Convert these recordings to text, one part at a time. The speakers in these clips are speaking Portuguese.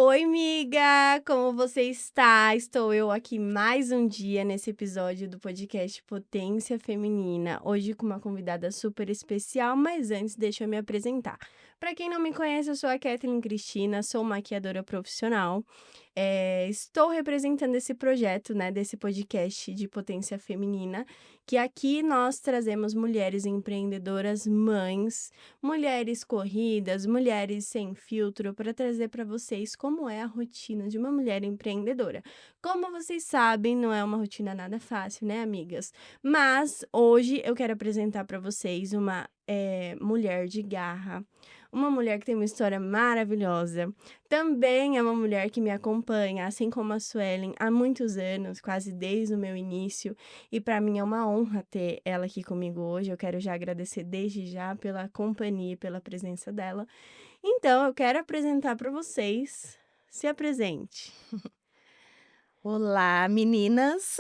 Oi, amiga! Como você está? Estou eu aqui mais um dia nesse episódio do podcast Potência Feminina. Hoje com uma convidada super especial, mas antes deixa eu me apresentar. Para quem não me conhece, eu sou a Kathleen Cristina, sou maquiadora profissional. Estou representando esse projeto, né, desse podcast de Potência Feminina, que aqui nós trazemos mulheres empreendedoras, mães, mulheres corridas, mulheres sem filtro, para trazer para vocês como é a rotina de uma mulher empreendedora. Como vocês sabem, não é uma rotina nada fácil, né, amigas? Mas hoje eu quero apresentar para vocês uma mulher de garra, uma mulher que tem uma história maravilhosa. Também é uma mulher que me acompanha, assim como a Suelen, há muitos anos, quase desde o meu início. E para mim é uma honra ter ela aqui comigo hoje. Eu quero já agradecer desde já pela companhia e pela presença dela. Então, eu quero apresentar para vocês. Se apresente. Olá, meninas,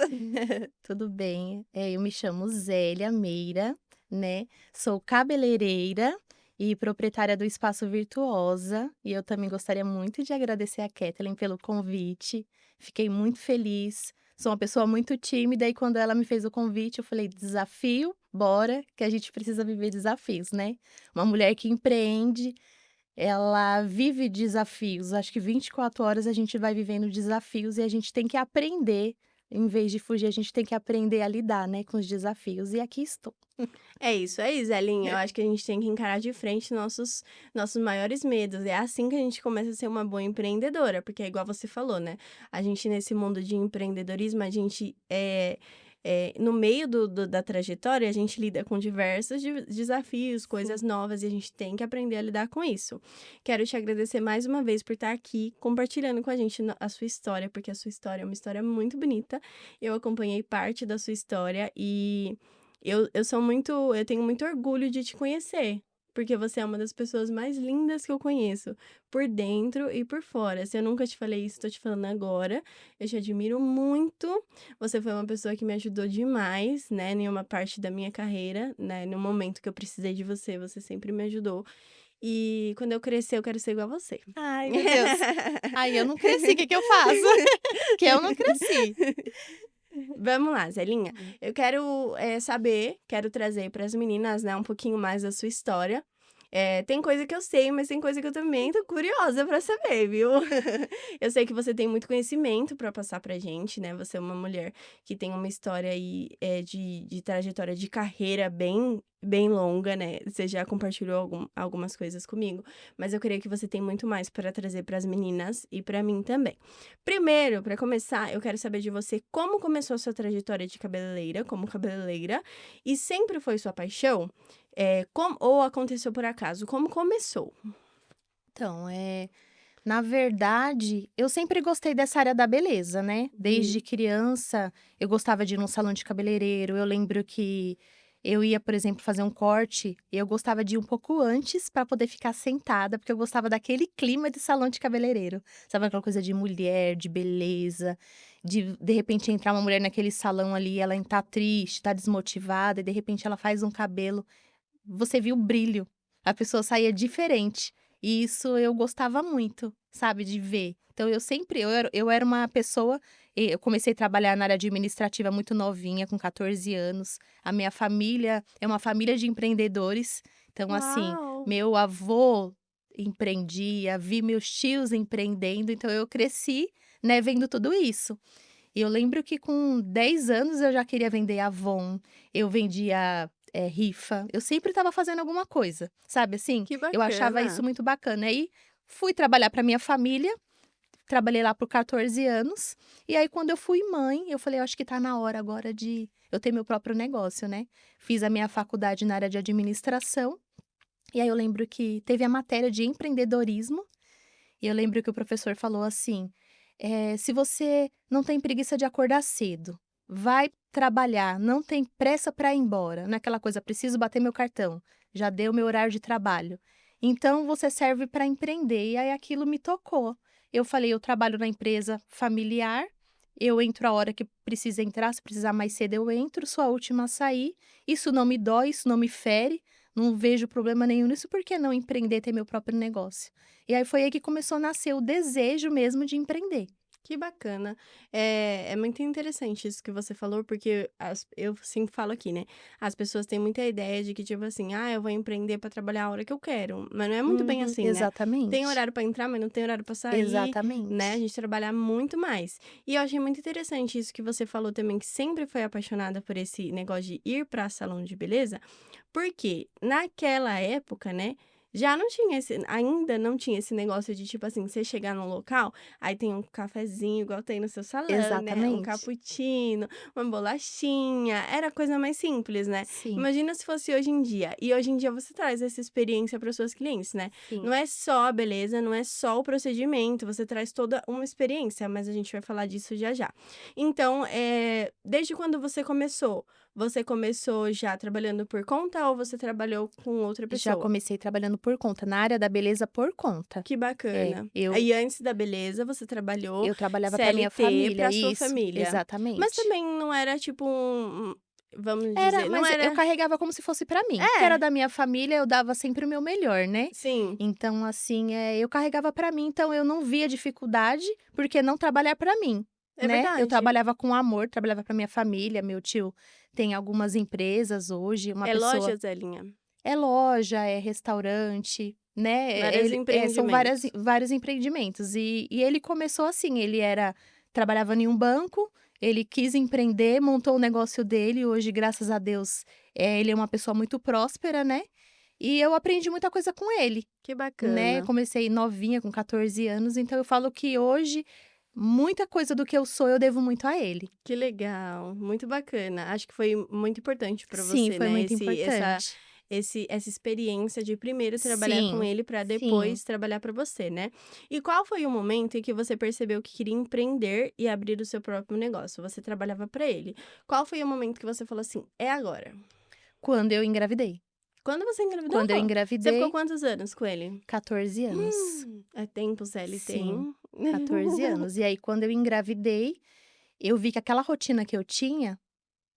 tudo bem? Eu me chamo Zélia Meira, né? Sou cabeleireira e proprietária do Espaço Virtuosa. E eu também gostaria muito de agradecer a Kathleen pelo convite. Fiquei muito feliz. Sou uma pessoa muito tímida e quando ela me fez o convite, eu falei: desafio, bora, que a gente precisa viver desafios, né? Uma mulher que empreende. Ela vive desafios, acho que 24 horas a gente vai vivendo desafios e a gente tem que aprender, em vez de fugir, a gente tem que aprender a lidar, né, com os desafios. E aqui estou. É isso aí, Zelinha. Eu acho que a gente tem que encarar de frente nossos maiores medos. É assim que a gente começa a ser uma boa empreendedora, porque é igual você falou, né? A gente, nesse mundo de empreendedorismo, a gente no meio da trajetória, a gente lida com diversos desafios, Sim. coisas novas, e a gente tem que aprender a lidar com isso. Quero te agradecer mais uma vez por estar aqui compartilhando com a gente a sua história, porque a sua história é uma história muito bonita. Eu acompanhei parte da sua história e eu tenho muito orgulho de te conhecer, porque você é uma das pessoas mais lindas que eu conheço, por dentro e por fora. Se eu nunca te falei isso, tô te falando agora. Eu te admiro muito. Você foi uma pessoa que me ajudou demais, né, em uma parte da minha carreira, né, no momento que eu precisei de você, você sempre me ajudou. E quando eu crescer, eu quero ser igual a você. Ai, meu Deus. Ai, eu não cresci, o que que eu faço? Que eu não cresci. Vamos lá, Zelinha. Hum. Eu quero saber, quero trazer para as meninas, né, um pouquinho mais da sua história. Tem coisa que eu sei, mas tem coisa que eu também tô curiosa para saber, viu? Eu sei que você tem muito conhecimento para passar pra gente, né? Você é uma mulher que tem uma história aí de trajetória de carreira bem longa, né? Você já compartilhou algumas coisas comigo, mas eu creio que você tem muito mais para trazer para as meninas e para mim também. Primeiro, para começar, eu quero saber de você como começou a sua trajetória de cabeleireira, como cabeleireira, e sempre foi sua paixão? Ou aconteceu por acaso? Como começou? Então, na verdade, eu sempre gostei dessa área da beleza, né? Desde Uhum. criança, eu gostava de ir num salão de cabeleireiro. Eu lembro que eu ia, por exemplo, fazer um corte e eu gostava de ir um pouco antes para poder ficar sentada, porque eu gostava daquele clima de salão de cabeleireiro. Sabe aquela coisa de mulher, de beleza, de repente entrar uma mulher naquele salão ali, ela tá triste, tá desmotivada, e de repente ela faz um cabelo, você viu o brilho, a pessoa saía diferente. E isso eu gostava muito, sabe, de ver. Então eu era uma pessoa, eu comecei a trabalhar na área administrativa muito novinha, com 14 anos. A minha família é uma família de empreendedores. Então, assim, Uau! meu avô empreendia, vi meus tios empreendendo, então eu cresci, né, vendo tudo isso. E eu lembro que com 10 anos eu já queria vender Avon, eu vendia, rifa, eu sempre estava fazendo alguma coisa, sabe assim? Que Eu achava bacana! isso muito bacana. Aí fui trabalhar para minha família, trabalhei lá por 14 anos, e aí quando eu fui mãe, eu falei: "Eu acho que tá na hora agora de eu ter meu próprio negócio", né. Fiz a minha faculdade na área de administração, e aí eu lembro que teve a matéria de empreendedorismo, e eu lembro que o professor falou assim: "Se você não tem preguiça de acordar cedo, vai trabalhar, não tem pressa para ir embora, não é aquela coisa: 'Preciso bater meu cartão, já deu meu horário de trabalho', então você serve para empreender". E aí aquilo me tocou. Eu falei: "Eu trabalho na empresa familiar, eu entro a hora que precisa entrar, se precisar mais cedo eu entro, sou a última a sair, isso não me dói, isso não me fere, não vejo problema nenhum nisso, por que não empreender, ter meu próprio negócio? E aí foi aí que começou a nascer o desejo mesmo de empreender. Que bacana. É muito interessante isso que você falou, porque eu sempre falo aqui, né? As pessoas têm muita ideia de que, tipo assim, eu vou empreender para trabalhar a hora que eu quero. Mas não é muito bem Uhum, assim, né? Tem exatamente. horário para entrar, mas não tem horário para sair, né? A Exatamente. gente trabalhar muito mais. E eu achei muito interessante isso que você falou também, que sempre foi apaixonada por esse negócio de ir para salão de beleza, porque naquela época, né? Já não tinha ainda não tinha esse negócio de, tipo assim, você chegar num local, aí tem um cafezinho igual tem no seu salão, né, um Exatamente. cappuccino, uma bolachinha, era coisa mais simples, né. Sim, Imagina se fosse hoje em dia, e hoje em dia você traz essa experiência para os seus clientes, né. sim. Não é só a beleza, não é só o procedimento, você traz toda uma experiência, mas a gente vai falar disso já já. Então, desde quando você começou já trabalhando por conta ou você trabalhou com outra Já pessoa? comecei trabalhando por conta, na área da beleza por conta. Que É, bacana. eu Aí antes da beleza, você trabalhou eu trabalhava para minha CLT família, para sua isso, família. Mas exatamente. também não era tipo vamos Era, dizer, não mas eu era carregava como se fosse para mim, porque era é, da minha família, eu dava sempre o meu melhor, né. sim, Então assim, eu carregava para mim, então eu não via dificuldade, porque não trabalhar para mim, é né. Eu verdade. trabalhava com amor, trabalhava para minha família, meu tio tem algumas empresas hoje, uma É pessoa loja, Zelinha? é loja, é restaurante, né, Vários são várias empreendimentos. vários empreendimentos. E ele começou assim, ele trabalhava em um banco, ele quis empreender, montou o negócio dele, hoje, graças a Deus, ele é uma pessoa muito próspera, né, e eu aprendi muita coisa com ele, Que né. bacana. Comecei novinha, com 14 anos, então eu falo que hoje, muita coisa do que eu sou, eu devo muito a ele. Que legal, muito bacana. Acho que foi muito importante para Sim, você, foi né, muito importante. essa experiência de primeiro trabalhar com Sim, ele para sim. depois trabalhar para você, né. E qual foi o momento em que você percebeu que queria empreender e abrir o seu próprio negócio? Você trabalhava para ele. Qual foi o momento que você falou assim: "É agora"? Quando eu engravidei. Quando você engravidou? Quando eu Você ficou engravidei, quantos anos com ele? 14 anos. É tempo CLT, Sim, hein. 14 anos. E aí, quando eu engravidei, eu vi que aquela rotina que eu tinha,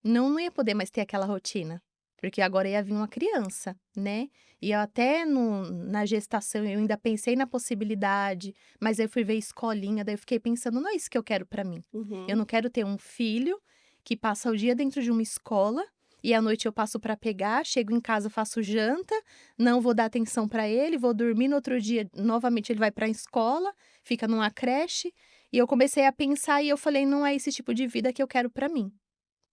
não ia poder mais ter aquela rotina, porque agora ia vir uma criança, né. E eu até na gestação eu ainda pensei na possibilidade, mas aí eu fui ver escolinha, daí eu fiquei pensando: "Não é isso que eu quero pra mim". Eu Uhum. não quero ter um filho que passa o dia dentro de uma escola e à noite eu passo pra pegar, chego em casa, faço janta, não vou dar atenção pra ele, vou dormir, no outro dia novamente ele vai pra escola, fica numa creche. E eu comecei a pensar e eu falei: "Não é esse tipo de vida que eu quero pra mim".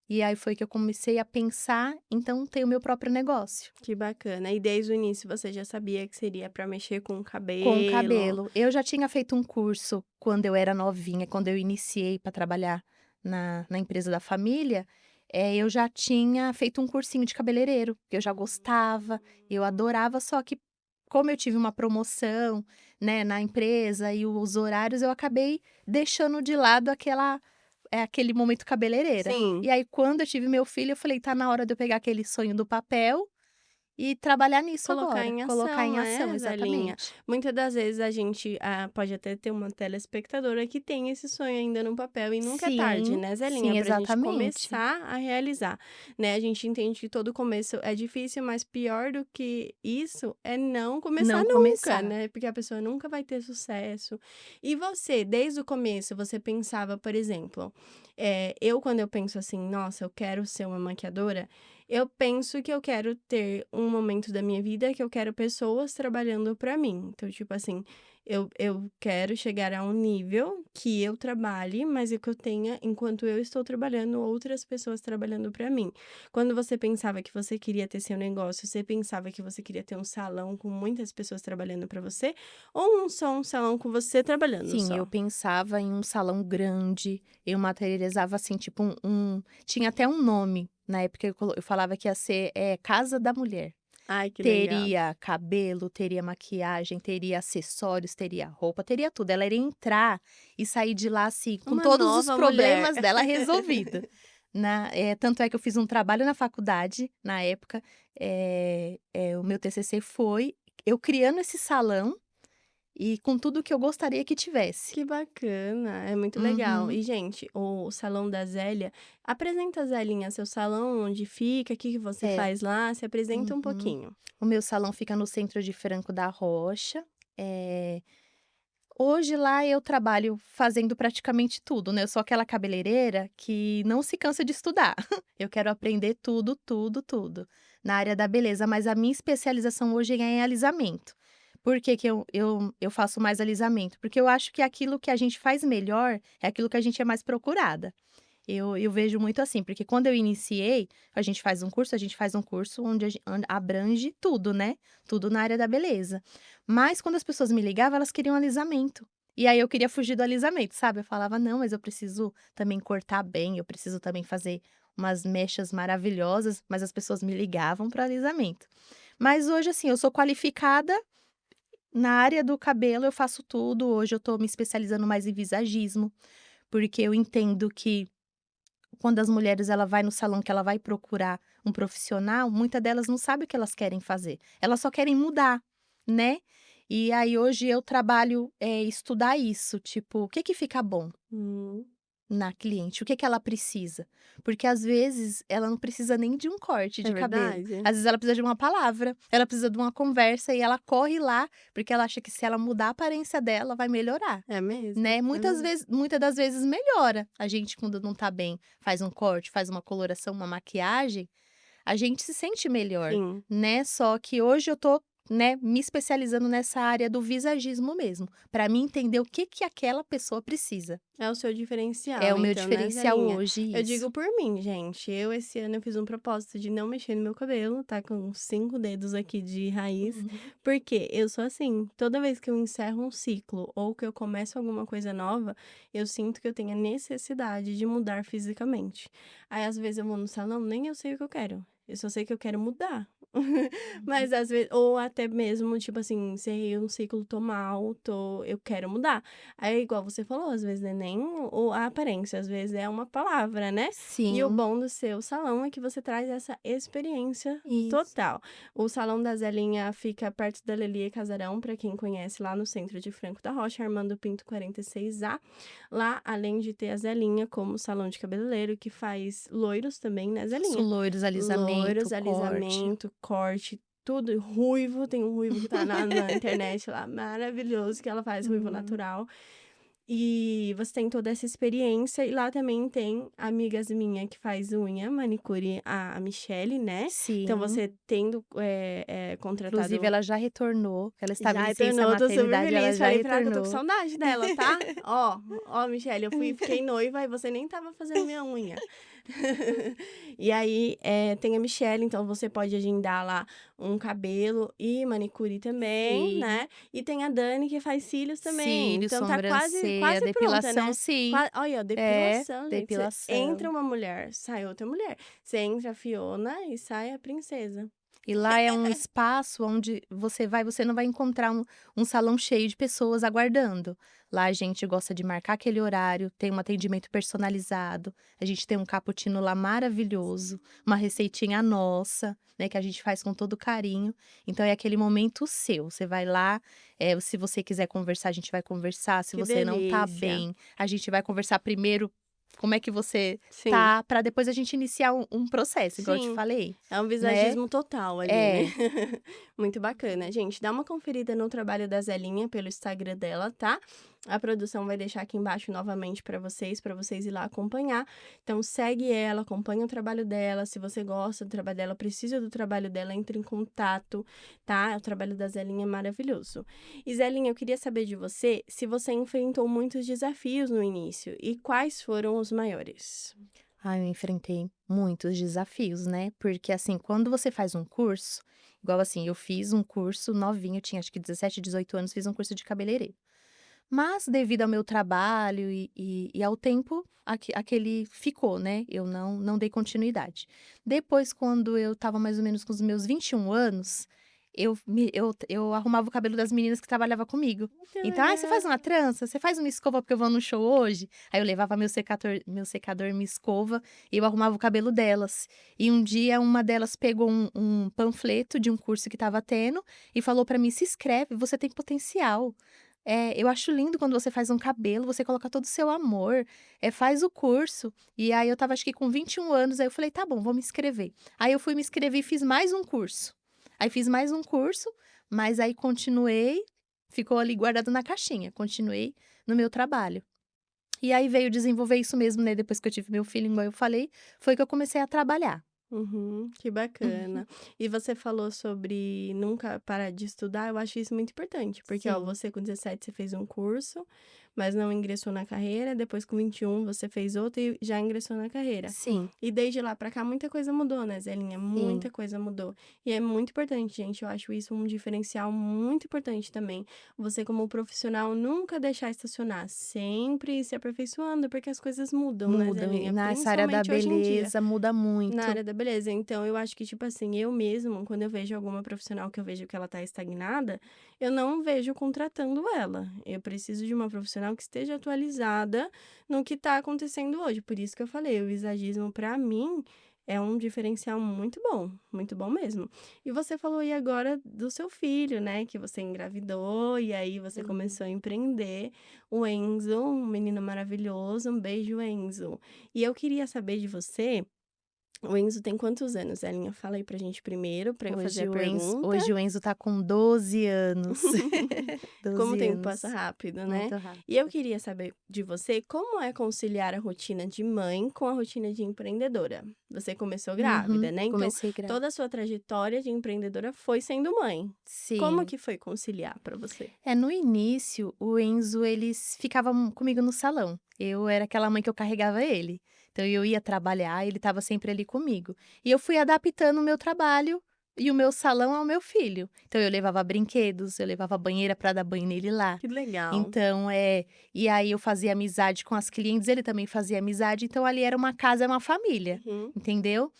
E aí foi que eu comecei a pensar, então, ter o meu próprio negócio. Que bacana. E desde o início você já sabia que seria para mexer com o Com o cabelo? cabelo. Eu já tinha feito um curso quando eu era novinha, quando eu iniciei para trabalhar na empresa da família, eu já tinha feito um cursinho de cabeleireiro, que eu já gostava, eu adorava, só que como eu tive uma promoção, né, na empresa e os horários, eu acabei deixando de lado aquele momento cabeleireira. Sim. E aí quando eu tive meu filho, eu falei: "Tá na hora de eu pegar aquele sonho do papel e trabalhar nisso Colocar agora", em colocar ação, em ação, é, velhinha. exatamente. Muitas das vezes a gente, pode até ter uma telespectadora que tem esse sonho ainda no papel e nunca é tarde, Sim, né, Zelinha, sim, pra gente exatamente. começar a realizar, né. A gente entende que todo começo é difícil, mas pior do que isso é não começar Não nunca, começar. né, porque a pessoa nunca vai ter sucesso. E você, desde o começo, você pensava, por exemplo, eu quando eu penso assim: "Nossa, eu quero ser uma maquiadora", eu penso que eu quero ter um momento da minha vida que eu quero pessoas trabalhando pra mim. Então, tipo assim, eu quero chegar a um nível que eu trabalhe, mas é que eu tenha, enquanto eu estou trabalhando, outras pessoas trabalhando pra mim. Quando você pensava que você queria ter seu negócio, você pensava que você queria ter um salão com muitas pessoas trabalhando pra você, ou só um salão com você trabalhando Sim, eu só? pensava em um salão grande, eu materializava, assim, tipo tinha até um nome, na época eu falava que ia ser, Casa da Mulher. Ai, que legal. Teria cabelo, teria maquiagem, teria acessórios, teria roupa, teria tudo. Ela iria entrar e sair de lá, assim, com Uma todos os nova mulher. problemas dela resolvido. Tanto é que eu fiz um trabalho na faculdade, na época, o meu TCC foi eu criando esse salão e com tudo que eu gostaria que tivesse. Que bacana, é muito legal. Uhum. E, gente, o salão da Zélia, apresenta a Zelinha, seu salão, onde fica, o que que você É. faz lá, se apresenta um Uhum. pouquinho. O meu salão fica no centro de Franco da Rocha. Eh, Hoje lá eu trabalho fazendo praticamente tudo, né, eu sou aquela cabeleireira que não se cansa de estudar. Eu quero aprender tudo, tudo, tudo, na área da beleza, mas a minha especialização hoje é em alisamento. Por que que eu faço mais alisamento? Porque eu acho que aquilo que a gente faz melhor é aquilo que a gente é mais procurada. Eu vejo muito assim, porque quando eu iniciei, a gente faz um curso onde abrange tudo, né, tudo na área da beleza. Mas quando as pessoas me ligavam, elas queriam alisamento. E aí eu queria fugir do alisamento, sabe. Eu falava: "Não, mas eu preciso também cortar bem, eu preciso também fazer umas mechas maravilhosas", mas as pessoas me ligavam para alisamento. Mas hoje, assim, eu sou qualificada na área do cabelo, eu faço tudo. Hoje eu tô me especializando mais em visagismo, porque eu entendo que quando as mulheres ela vai no salão que ela vai procurar um profissional, muita delas não sabe o que elas querem fazer, elas só querem mudar, né. E aí hoje eu trabalho, estudar isso, tipo, o que que fica bom Hum, na cliente, o que que ela precisa, porque às vezes ela não precisa nem de um corte é de cabelo, verdade? às vezes ela precisa de uma palavra, ela precisa de uma conversa e ela corre lá, porque ela acha que se ela mudar a aparência dela vai melhorar. É mesmo? Né, É verdade. muitas das vezes melhora. A gente quando não tá bem, faz um corte, faz uma coloração, uma maquiagem, a gente se sente melhor, Sim. né. Só que hoje eu tô, né, me especializando nessa área do visagismo mesmo, pra mim entender o que que aquela pessoa precisa. É o seu diferencial, É o meu então, né, diferencial Zelinha? hoje, Eu isso. digo por mim, gente. Esse ano, eu fiz um propósito de não mexer no meu cabelo, tá com 5 dedos aqui de raiz, Uhum. porque eu sou assim, toda vez que eu encerro um ciclo ou que eu começo alguma coisa nova, eu sinto que eu tenho a necessidade de mudar fisicamente. Aí, às vezes, eu vou no salão, nem eu sei o que eu quero. Eu só sei que eu quero mudar. Uhum. Mas às vezes, ou até mesmo, tipo assim, encerrei um ciclo, tô mal, eu quero mudar. Aí, igual você falou, às vezes não é nem a aparência, às vezes é uma palavra, né. E o Sim, bom do seu salão é que você traz essa experiência isso. total. O salão da Zelinha fica perto da Lelia Casarão, para quem conhece, lá no centro de Franco da Rocha, Armando Pinto 46A. Lá, além de ter a Zelinha como salão de cabeleireiro, que faz loiros também, né, Faço Zelinha? loiros, Loiros, alisamento, corte. alisamento, corte, tudo. E ruivo, tem um ruivo que tá na internet lá, maravilhoso, que ela faz ruivo Uhum. natural. E você tem toda essa experiência, e lá também tem amigas minha que faz unha, manicure, a Michele, né. Então Sim. você tendo, Inclusive contratado. ela já retornou, ela estava Já em licença retornou, tô super maternidade, ela feliz. já Falei pra ela que eu tô com retornou. saudade dela, tá? Ó, Michele, eu fiquei noiva e você nem estava fazendo minha unha. E aí, tem a Michele, então você pode agendar lá um cabelo e manicure também, Sim, né. E tem a Dani que faz cílios também, cílios, então tá quase sobrancelha, quase pronta, depilação, né. sim. Olha, É, depilação, gente, você entra depilação. uma mulher, sai outra mulher. Você entra a Fiona e sai a princesa. E lá é um espaço onde você não vai encontrar um salão cheio de pessoas aguardando. Lá a gente gosta de marcar aquele horário, tem um atendimento personalizado, a gente tem um cappuccino lá maravilhoso, uma receitinha nossa, né, que a gente faz com todo carinho. Então é aquele momento seu, você vai lá, se você quiser conversar, a gente vai conversar, se Que você não tá delícia. bem, a gente vai conversar primeiro como é que você Sim, tá, para depois a gente iniciar um processo, igual eu te sim. falei, É um né. visagismo total ali, né. É. Muito bacana. Gente, dá uma conferida no trabalho da Zelinha pelo Instagram dela, tá. A produção vai deixar aqui embaixo novamente para vocês ir lá acompanhar. Então segue ela, acompanha o trabalho dela, se você gosta do trabalho dela, precisa do trabalho dela, entre em contato, tá. O trabalho da Zelinha é maravilhoso. E Zelinha, eu queria saber de você, se você enfrentou muitos desafios no início, e quais foram os maiores? Ah, eu enfrentei muitos desafios, né, porque, assim, quando você faz um curso igual, assim, eu fiz um curso novinha, eu tinha acho que 17, 18 anos, fiz um curso de cabeleireiro. Mas devido ao meu trabalho e ao tempo, aquele ficou, né, eu não dei continuidade. Depois, quando eu estava mais ou menos com os meus 21 anos, eu arrumava o cabelo das meninas que trabalhava comigo. Que Então: "Ai, você faz legal. uma trança? Você faz uma escova porque eu vou no show hoje?". Aí eu levava meu secador, minha escova, e eu arrumava o cabelo delas. E um dia uma delas pegou um panfleto de um curso que estava tendo e falou pra mim: "Se inscreve, você tem potencial". Eu acho lindo quando você faz um cabelo, você coloca todo o seu amor, faz o curso. E aí eu estava acho que com 21 anos, aí eu falei: "Tá bom, vou me inscrever". Aí eu fui me inscrever e fiz mais um curso. Aí fiz mais um curso, mas aí continuei, ficou ali guardado na caixinha, continuei no meu trabalho. E aí veio desenvolver isso mesmo, né, depois que eu tive meu filho, igual eu falei, foi que eu comecei a trabalhar. Uhum, que bacana. E você falou sobre nunca parar de estudar, eu acho isso muito importante, porque, ó, Sim, você com 17 você fez um curso, mas não ingressou na carreira, depois com 21 você fez outro e já ingressou na carreira. sim, E desde lá pra cá muita coisa mudou, né, Zelinha? sim. Muita coisa mudou. E é muito importante, gente, eu acho isso um diferencial muito importante também. Você como profissional nunca deixar estacionar, sempre ir se aperfeiçoando, porque as coisas mudam, né, Mudam, e Zelinha? nessa área da Principalmente hoje em dia. beleza muda Na muito. área da beleza. Então, eu acho que, tipo assim, eu mesmo, quando eu vejo alguma profissional que eu vejo que ela tá estagnada, eu não vejo contratando ela. Eu preciso de uma profissional que esteja atualizada no que tá acontecendo hoje. Por isso que eu falei, o visagismo, pra mim, é um diferencial muito bom mesmo. E você falou aí agora do seu filho, né? Que você engravidou e aí você Sim. começou a empreender. O Enzo, um menino maravilhoso. Um beijo, Enzo. E eu queria saber de você. O Enzo tem quantos anos, Elinha? Fala aí pra gente primeiro, pra eu fazer a pergunta. Hoje o Enzo tá com 12 anos. Como o 12 tempo passa anos, rápido, né? muito E eu rápido. queria saber de você como é conciliar a rotina de mãe com a rotina de empreendedora. Você começou grávida, Uhum, né? Então, comecei grávida. toda a sua trajetória de empreendedora foi sendo mãe. Como Sim. que foi conciliar pra você? No início, o Enzo, eles ficavam comigo no salão. Eu era aquela mãe que eu carregava ele. Então eu ia trabalhar, ele estava sempre ali comigo. E eu fui adaptando o meu trabalho e o meu salão ao meu filho. Então eu levava brinquedos, eu levava banheira para dar banho nele lá. Que legal. Então, e aí eu fazia amizade com as clientes, ele também fazia amizade, então ali era uma casa, é uma família, Uhum. entendeu?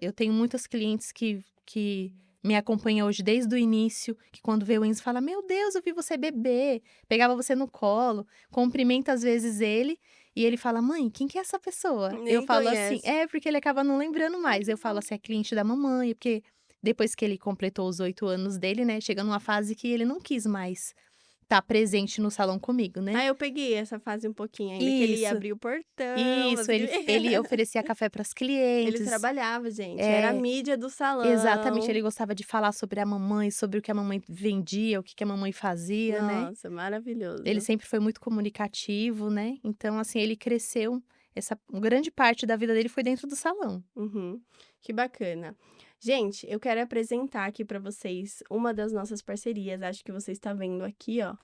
Eu tenho muitas clientes que me acompanham hoje desde o início, que quando vê o Enzo fala: "Meu Deus, eu vi você bebê", pegava você no colo, cumprimenta às vezes ele, e ele fala: "Mãe, quem que é essa pessoa?" Eu Nem falo assim conhece. porque ele acaba não lembrando mais, eu falo assim: "É cliente da mamãe", porque depois que ele completou os 8 anos dele, né, chega numa fase que ele não quis mais estar presente no salão comigo, né. Ah, eu peguei essa fase um pouquinho ainda, que ele ia Isso, abrir o portão, isso, ele oferecia café para as Ele clientes. trabalhava, gente, era a É, mídia do exatamente, salão. ele gostava de falar sobre a mamãe, sobre o que a mamãe vendia, o que que a mamãe fazia, né. Nossa, Ele maravilhoso. sempre foi muito comunicativo, né, então assim, ele cresceu, essa grande parte da vida dele foi dentro do salão. Uhum, que bacana. Gente, eu quero apresentar aqui para vocês uma das nossas parcerias, acho que você está vendo aqui, ó.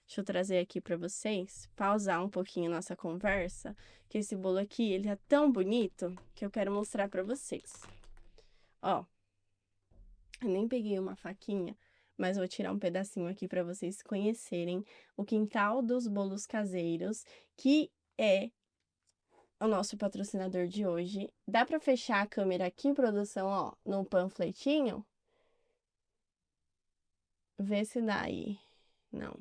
Deixa eu trazer aqui para vocês, pausar um pouquinho a nossa conversa, que esse bolo aqui, ele é tão bonito que eu quero mostrar para vocês. Ó, eu nem peguei uma faquinha, mas vou tirar um pedacinho aqui para vocês conhecerem o Quintal dos Bolos Caseiros, que é o nosso patrocinador de hoje. Dá para fechar a câmera aqui, produção, ó, no panfletinho? Vê se dá aí. Não.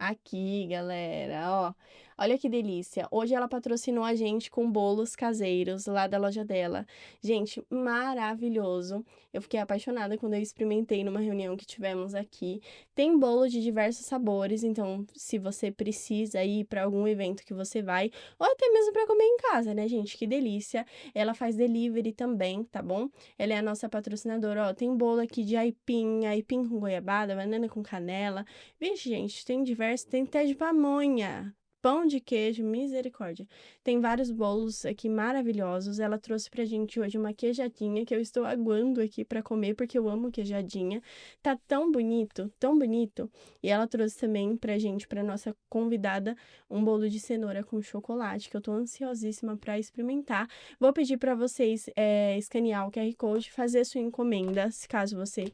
Aqui, galera, ó. Olha que delícia. Hoje ela patrocinou a gente com bolos caseiros lá da loja dela. Gente, maravilhoso. Eu fiquei apaixonada quando eu experimentei numa reunião que tivemos aqui. Tem bolo de diversos sabores, então se você precisa ir para algum evento que você vai, ou até mesmo para comer em casa, né, gente? Que delícia. Ela faz delivery também, tá bom? Ela é a nossa patrocinadora, ó. Tem bolo aqui de aipim com goiabada, banana com canela. Vixe, gente, tem diversos, tem até de pamonha, pão de queijo, misericórdia. Tem vários bolos aqui maravilhosos. Ela trouxe pra gente hoje uma queijadinha que eu estou aguando aqui pra comer, porque eu amo queijadinha. Tá tão bonito, tão bonito. E ela trouxe também pra gente, pra nossa convidada, um bolo de cenoura com chocolate, que eu tô ansiosíssima pra experimentar. Vou pedir pra vocês escanear o QR Code, fazer sua encomenda, se caso você,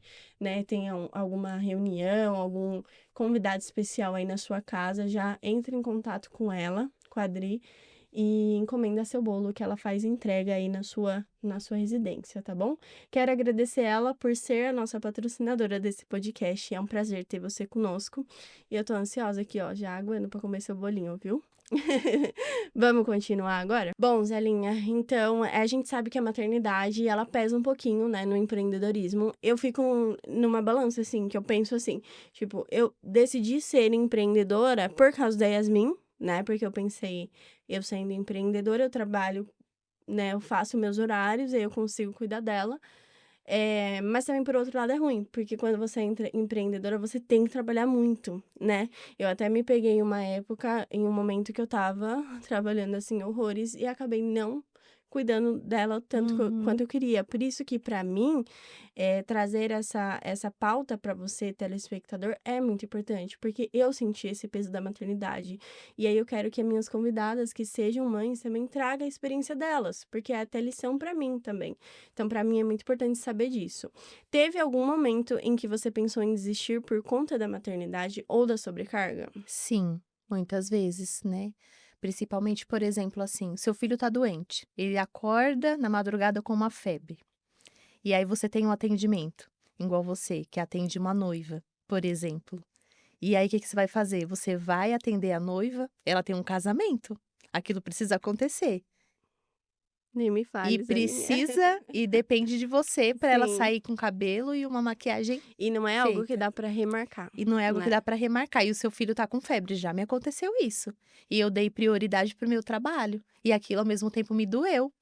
né, tenha alguma reunião, algum convidado especial aí na sua casa, já entre em contato com ela, com a Adri, e encomenda seu bolo que ela faz entrega aí na sua residência, tá bom? Quero agradecer ela por ser a nossa patrocinadora desse podcast. É um prazer ter você conosco. E eu tô ansiosa aqui, ó, já aguardando pra comer seu bolinho, viu? Vamos continuar agora? Bom, Zelinha, então, a gente sabe que a maternidade, ela pesa um pouquinho, né, no empreendedorismo. Eu fico numa balança, assim, que eu penso assim, tipo, eu decidi ser empreendedora por causa da Yasmin, né, porque eu pensei, eu sendo empreendedora, eu trabalho, né, eu faço meus horários, aí eu consigo cuidar dela. Mas também, por outro lado, é ruim, porque quando você é empreendedora, você tem que trabalhar muito, né? Eu até me peguei em uma época, em um momento que eu tava trabalhando, assim, horrores, e acabei não cuidando dela tanto Uhum. quanto eu queria. Por isso que, pra mim, trazer essa pauta pra você, telespectador, é muito importante, porque eu senti esse peso da maternidade. E aí eu quero que as minhas convidadas, que sejam mães, também tragam a experiência delas, porque é até lição pra mim também. Então, para mim é muito importante saber disso. Teve algum momento em que você pensou em desistir por conta da maternidade ou da sobrecarga? Sim, muitas vezes, né. Principalmente, por exemplo, assim, seu filho tá doente, ele acorda na madrugada com uma febre, e aí você tem um atendimento, igual você, que atende uma noiva, por exemplo. E aí, o que que você vai fazer? Você vai atender a noiva, ela tem um casamento, aquilo precisa acontecer. Nem me E fale, Zelinha. e depende de você para ela Sim. sair com cabelo e uma maquiagem E não é algo que feita. dá para remarcar, E não é algo que né? dá para remarcar, e o seu filho tá com febre, já me aconteceu isso. E eu dei prioridade para o meu trabalho, e aquilo ao mesmo tempo me doeu,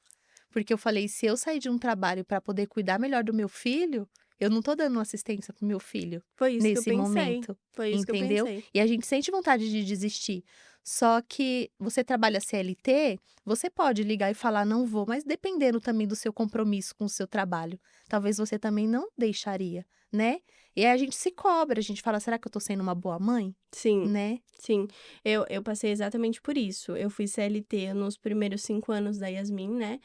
porque eu falei: "Se eu sair de um trabalho para poder cuidar melhor do meu filho, eu não tô dando assistência para o meu filho, Foi isso que eu nesse pensei. momento", Foi isso que eu entendeu? pensei. E a gente sente vontade de desistir, só que você trabalha CLT, você pode ligar e falar: "Não vou", mas dependendo também do seu compromisso com o seu trabalho, talvez você também não deixaria, né? E aí a gente se cobra, a gente fala: "Será que eu tô sendo uma boa mãe?", Sim, né. sim. Eu passei exatamente por isso. Eu fui CLT nos primeiros 5 anos da Yasmin, né?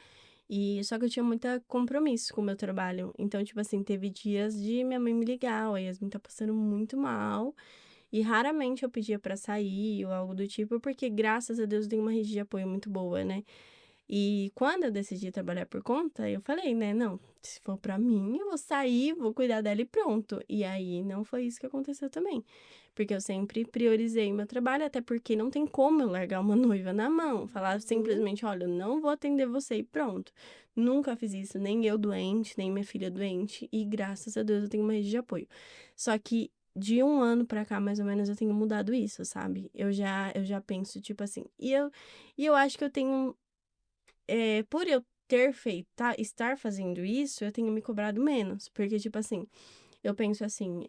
E só que eu tinha muita compromisso com o meu trabalho. Então, tipo assim, teve dias de minha mãe me ligar, ó, a Yasmin tá passando muito mal. E raramente eu pedia pra sair ou algo do tipo, porque graças a Deus eu tenho uma rede de apoio muito boa, né? E quando eu decidi trabalhar por conta, eu falei, né, não, se for pra mim, eu vou sair, vou cuidar dela e pronto. E aí não foi isso que aconteceu também. Porque eu sempre priorizei meu trabalho, até porque não tem como eu largar uma noiva na mão, falar Uhum. simplesmente, olha, eu não vou atender você e pronto. Nunca fiz isso, nem eu doente, nem minha filha doente, e graças a Deus eu tenho uma rede de apoio. Só que de um ano pra cá, mais ou menos, eu tenho mudado isso, sabe? Eu já penso, tipo assim, e eu acho que eu tenho por eu ter feito, estar fazendo isso, eu tenho me cobrado menos. Porque, tipo assim, eu penso assim,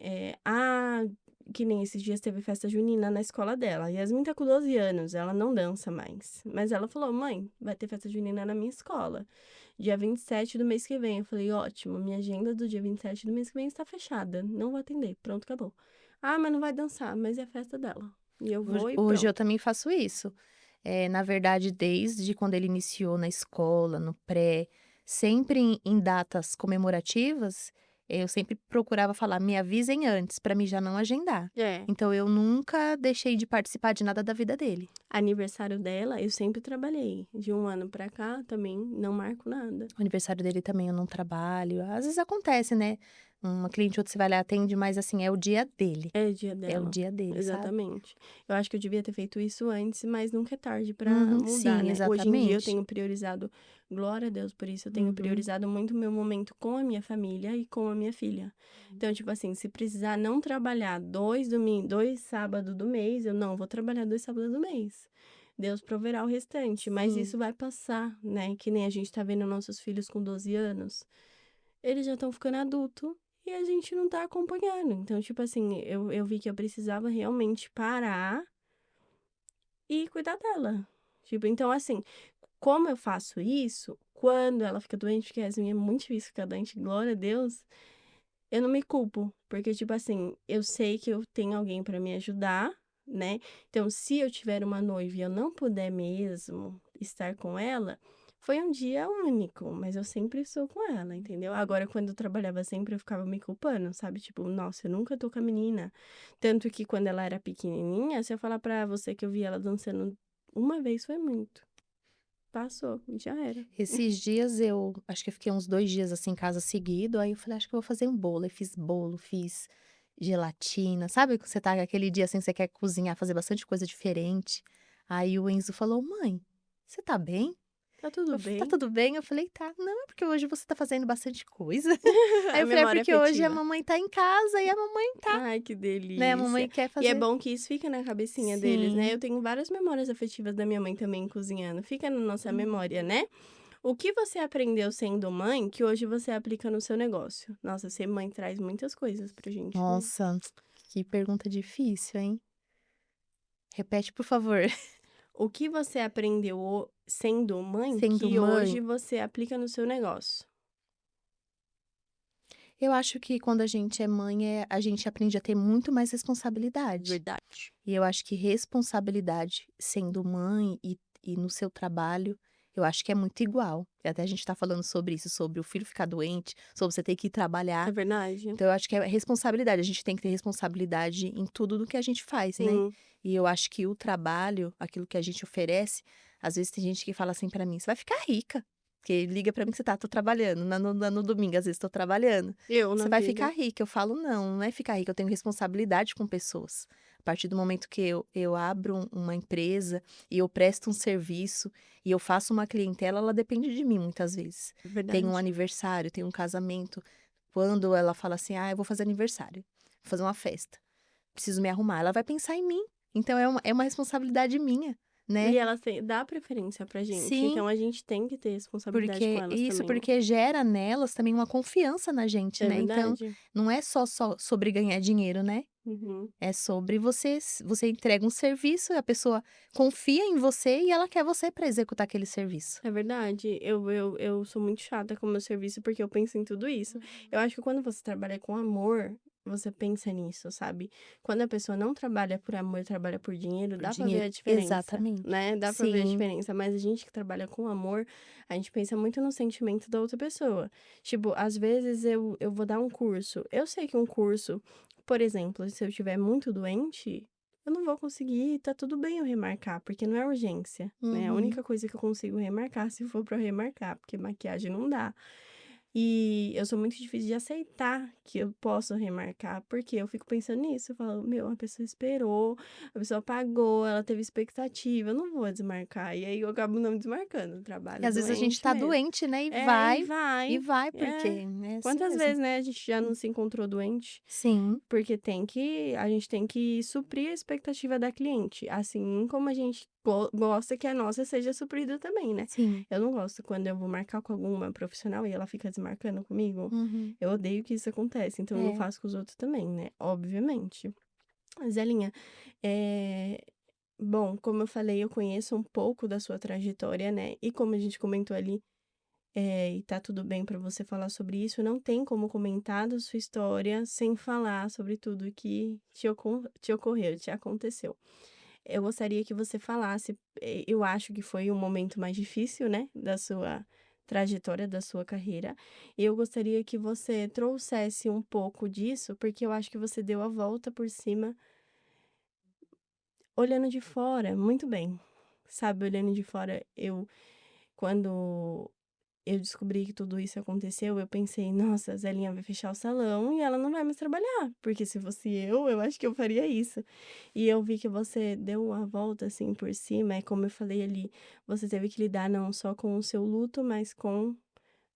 que nem esses dias teve festa junina na escola dela. A Yasmin tá com 12 anos, ela não dança mais. Mas ela falou, mãe, vai ter festa junina na minha escola. Dia 27 do mês que vem. Eu falei, ótimo, minha agenda do dia 27 do mês que vem está fechada. Não vou atender. Pronto, acabou. Ah, mas não vai dançar, mas é a festa dela. E eu Hoje vou e hoje eu pronto. também faço isso. Na verdade, desde quando ele iniciou na escola, no pré, sempre em datas comemorativas, eu sempre procurava falar: "Me avisem antes", para mim já não agendar. É. Então eu nunca deixei de participar de nada da vida dele. Aniversário dela, eu sempre trabalhei. De um ano pra cá, também não marco nada. O aniversário dele também eu não trabalho. Às vezes acontece, né, uma cliente ou outra você vai lá e atende, mas assim, é o dia dele. É dia É o dela. dia dele, sabe. Exatamente. Eu acho que eu devia ter feito isso antes, mas nunca é tarde pra Uhum, mudar, sim, né. Hoje em dia eu exatamente. tenho priorizado, glória a Deus por isso, eu tenho Uhum. priorizado muito o meu momento com a minha família e com a minha filha. Então, tipo assim, se precisar não trabalhar 2 sábados do mês, eu não vou trabalhar 2 sábados do mês. Deus proverá o restante, mas Sim. isso vai passar, né, que nem a gente tá vendo nossos filhos com 12 anos. Eles já estão ficando adulto e a gente não tá acompanhando. Então, tipo assim, eu vi que eu precisava realmente parar e cuidar dela. Tipo, então, assim, como eu faço isso, quando ela fica doente, porque as minhas é muito difícil ficar doente, glória a Deus, eu não me culpo. Porque, tipo assim, eu sei que eu tenho alguém pra me ajudar, né? Então, se eu tiver uma noiva e eu não puder mesmo estar com ela, foi um dia único, mas eu sempre estou com ela, entendeu? Agora, quando eu trabalhava sempre, eu ficava me culpando, sabe? Tipo, nossa, eu nunca tô com a menina. Tanto que quando ela era pequenininha, se eu falar pra você que eu vi ela dançando uma vez, foi muito. passou, já era. Esses dias eu acho que eu fiquei uns 2 dias, assim, em casa seguido, aí eu falei: "Acho que eu vou fazer um bolo", aí fiz bolo, fiz gelatina, sabe quando você tá aquele dia, assim, que você quer cozinhar, fazer bastante coisa diferente. Aí o Enzo falou: "Mãe, você tá bem?" Tá tudo Tá bem. tudo bem?" Eu falei: "Tá". "Não, é porque hoje você tá fazendo bastante coisa". Aí A eu falei: "É memória porque hoje a afetiva. mamãe tá em casa e a mamãe tá, Ai, que né, a delícia. mamãe quer E é fazer". bom que isso fica na cabecinha deles, né. Eu Sim. tenho várias memórias afetivas da minha mãe também cozinhando, fica na nossa Hum. memória, né. O que você aprendeu sendo mãe que hoje você aplica no seu negócio? Nossa, ser mãe traz muitas coisas pra gente, né. Nossa, que pergunta difícil, hein. Repete, por favor. O que você aprendeu sendo mãe Sendo que hoje mãe, você aplica no seu negócio? eu acho que quando a gente é mãe, a gente aprende a ter muito mais responsabilidade. Verdade. E eu acho que responsabilidade sendo mãe e no seu trabalho, eu acho que é muito igual. E até a gente tá falando sobre isso, sobre o filho ficar doente, sobre você ter que ir É trabalhar. verdade? Então eu acho que é responsabilidade, a gente tem que ter responsabilidade em tudo do que a gente faz, né. Sim, E eu acho que o trabalho, aquilo que a gente oferece, às vezes tem gente que fala assim pra mim: "Você vai ficar rica", porque liga pra mim que você tá: "Tô trabalhando", no domingo às vezes tô trabalhando. eu "Você na vai ficar vida. rica", eu falo: "Não, não é ficar rica, eu tenho responsabilidade com pessoas". A partir do momento que eu abro uma empresa e eu presto um serviço e eu faço uma clientela, ela depende de mim muitas vezes. É Tem um verdade. aniversário, tem um casamento, quando ela fala assim: "Ah, eu vou fazer aniversário, vou fazer uma festa, preciso me arrumar", ela vai pensar em mim, então é uma responsabilidade minha, né. E elas dá preferência pra gente, Sim, então a gente tem que ter responsabilidade com porque elas isso, também. porque gera nelas também uma confiança na gente, É né, então verdade? não é só sobre ganhar dinheiro, né, Uhum. é sobre você entrega um serviço e a pessoa confia em você e ela quer você para executar aquele serviço. É verdade. Eu sou muito chata com o meu serviço, porque eu penso em tudo isso. Eu acho que quando você trabalha com amor, você pensa nisso, sabe. Quando a pessoa não trabalha por amor, trabalha por dinheiro, Por dá pra ver dinheiro. a diferença, Exatamente. né, dá pra ver a Sim. diferença. Mas a gente que trabalha com amor, a gente pensa muito no sentimento da outra pessoa. Tipo, às vezes eu vou dar um curso, eu sei que um curso, por exemplo, se eu estiver muito doente, eu não vou conseguir, tá tudo bem eu remarcar, porque não é urgência, né, a Uhum. única coisa que eu consigo remarcar, se for pra remarcar, porque maquiagem não dá. E eu sou muito difícil de aceitar que eu posso remarcar, porque eu fico pensando nisso, eu falo: "Meu, a pessoa esperou, a pessoa pagou, ela teve expectativa, eu não vou desmarcar", e aí eu acabo não desmarcando, eu E trabalho às vezes a gente doente tá mesmo. doente, né, É, e vai porque é. é assim Quantas mesmo. vezes, né, a gente já não se encontrou doente? Sim, Porque a gente tem que suprir a expectativa da cliente, assim como a gente gosta que a nossa seja suprida também, né. sim. Eu não gosto quando eu vou marcar com alguma profissional e ela fica desmarcando comigo, Uhum. eu odeio que isso aconteça, então eu não É. faço com os outros também, né, obviamente. Zelinha, eh, bom, como eu falei, eu conheço um pouco da sua trajetória, né, e como a gente comentou ali, e tá tudo bem pra você falar sobre isso, não tem como comentar da sua história sem falar sobre tudo que te ocorreu, te aconteceu. Eu gostaria que você falasse, eu acho que foi o momento mais difícil, né, da sua trajetória, da sua carreira, e eu gostaria que você trouxesse um pouco disso, porque eu acho que você deu a volta por cima, olhando de fora, muito bem. Sabe, olhando de fora, quando eu descobri que tudo isso aconteceu, eu pensei: "Nossa, a Zelinha vai fechar o salão e ela não vai mais trabalhar", porque se fosse eu acho que eu faria isso. E eu vi que você deu a volta, assim, por cima, é como eu falei ali, você teve que lidar não só com o seu luto, mas com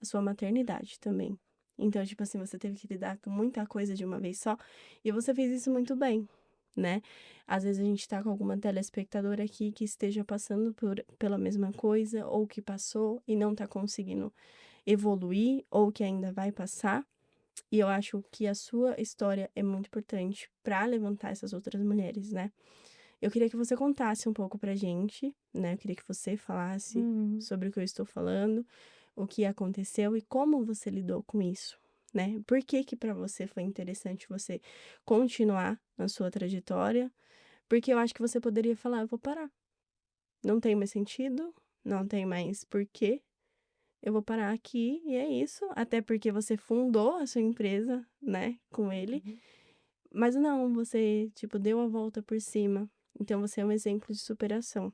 a sua maternidade também. Então, tipo assim, você teve que lidar com muita coisa de uma vez só, e você fez isso muito bem, né. Às vezes a gente tá com alguma telespectadora aqui que esteja passando pela mesma coisa, ou que passou e não tá conseguindo evoluir, ou que ainda vai passar, e eu acho que a sua história é muito importante para levantar essas outras mulheres, né. Eu queria que você contasse um pouco pra gente, né, eu queria que você falasse Uhum. sobre o que eu estou falando, o que aconteceu e como você lidou com isso, né. Por que que pra você foi interessante você continuar na sua trajetória, porque eu acho que você poderia falar: "Eu vou parar, não tem mais sentido, não tem mais porquê, eu vou parar aqui e é isso", até porque você fundou a sua empresa, né, com ele, Uhum. mas não, você, tipo, deu a volta por cima, então você é um exemplo de superação.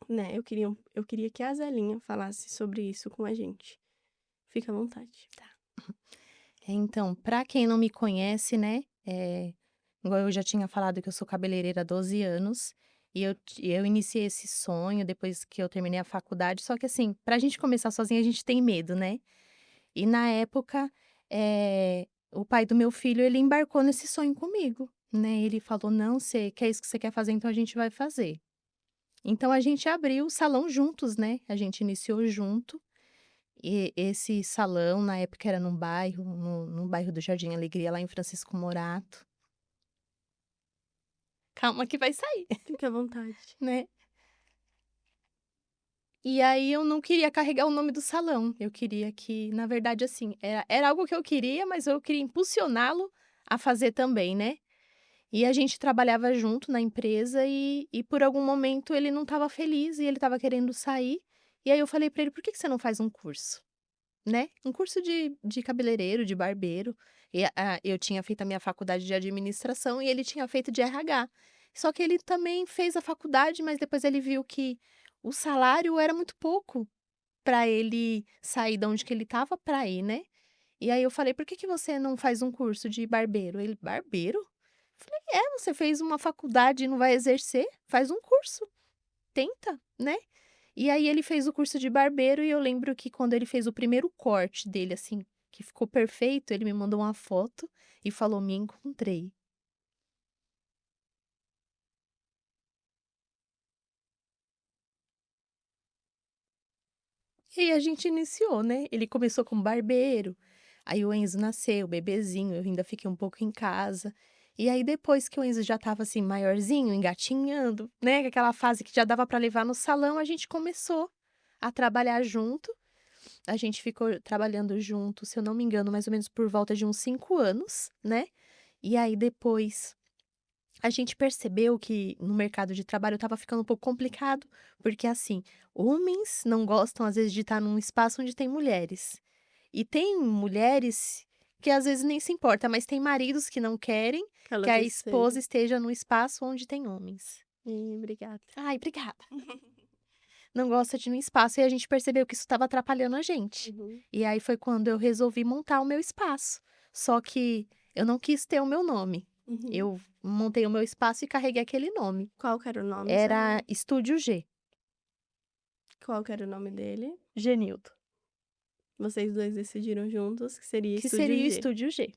né, eu queria que a Zelinha falasse sobre isso com a gente. Fica à vontade. Então, pra quem não me conhece, né, igual eu já tinha falado que eu sou cabeleireira há 12 anos, e eu iniciei esse sonho depois que eu terminei a faculdade, só que assim, pra gente começar sozinha a gente tem medo, né. E na época, o pai do meu filho, ele embarcou nesse sonho comigo, né, ele falou: "Não, você quer isso que você quer fazer, então a gente vai fazer". Então a gente abriu o salão juntos, né, a gente iniciou junto, e esse salão na época era num bairro, no bairro do Jardim Alegria, lá em Francisco Morato. Calma que vai sair, Fique à vontade. né. E aí eu não queria carregar o nome do salão, eu queria que na verdade, assim, era algo que eu queria, mas eu queria impulsioná-lo a fazer também, né. E a gente trabalhava junto na empresa e por algum momento ele não estava feliz e ele estava querendo sair, e aí eu falei pra ele: "Por que que você não faz um curso?", né, um curso de cabeleireiro, de barbeiro. E eu tinha feito a minha faculdade de administração e ele tinha feito de RH. Só que ele também fez a faculdade, mas depois ele viu que o salário era muito pouco para ele sair da onde que ele estava para ir, né. E aí eu falei: "Por que que você não faz um curso de barbeiro?". Ele: "Barbeiro?". Eu falei: "É, você fez uma faculdade e não vai exercer? Faz um curso, tenta, né". E aí ele fez o curso de barbeiro e eu lembro que quando ele fez o primeiro corte dele, assim, que ficou perfeito, ele me mandou uma foto e falou: "Me encontrei". E aí a gente iniciou, né, ele começou como barbeiro, aí o Enzo nasceu, o bebezinho, eu ainda fiquei um pouco em casa. E aí depois que o Enzo já estava, assim, maiorzinho, engatinhando, né, aquela fase que já dava para levar no salão, a gente começou a trabalhar junto. A gente ficou trabalhando junto, se eu não me engano, mais ou menos por volta de uns 5 anos, né. E aí depois a gente percebeu que no mercado de trabalho estava ficando um pouco complicado, porque assim, homens não gostam às vezes de estar num espaço onde tem mulheres. E tem mulheres que às vezes nem se importa, mas tem maridos que não querem Que que elas a estejam. esposa esteja num espaço onde tem homens. Obrigada. Ai, obrigada. Não gosta de ir num espaço e a gente percebeu que isso estava atrapalhando a gente. Uhum, E aí foi quando eu resolvi montar o meu espaço. Só que eu não quis ter o meu nome. uhum. Eu montei o meu espaço e carreguei aquele nome. Qual que era o nome, Era Zelinha? Estúdio G, Qual que era o nome dele? Genildo, Vocês 2 decidiram juntos que seria que Estúdio seria o G. Estúdio G.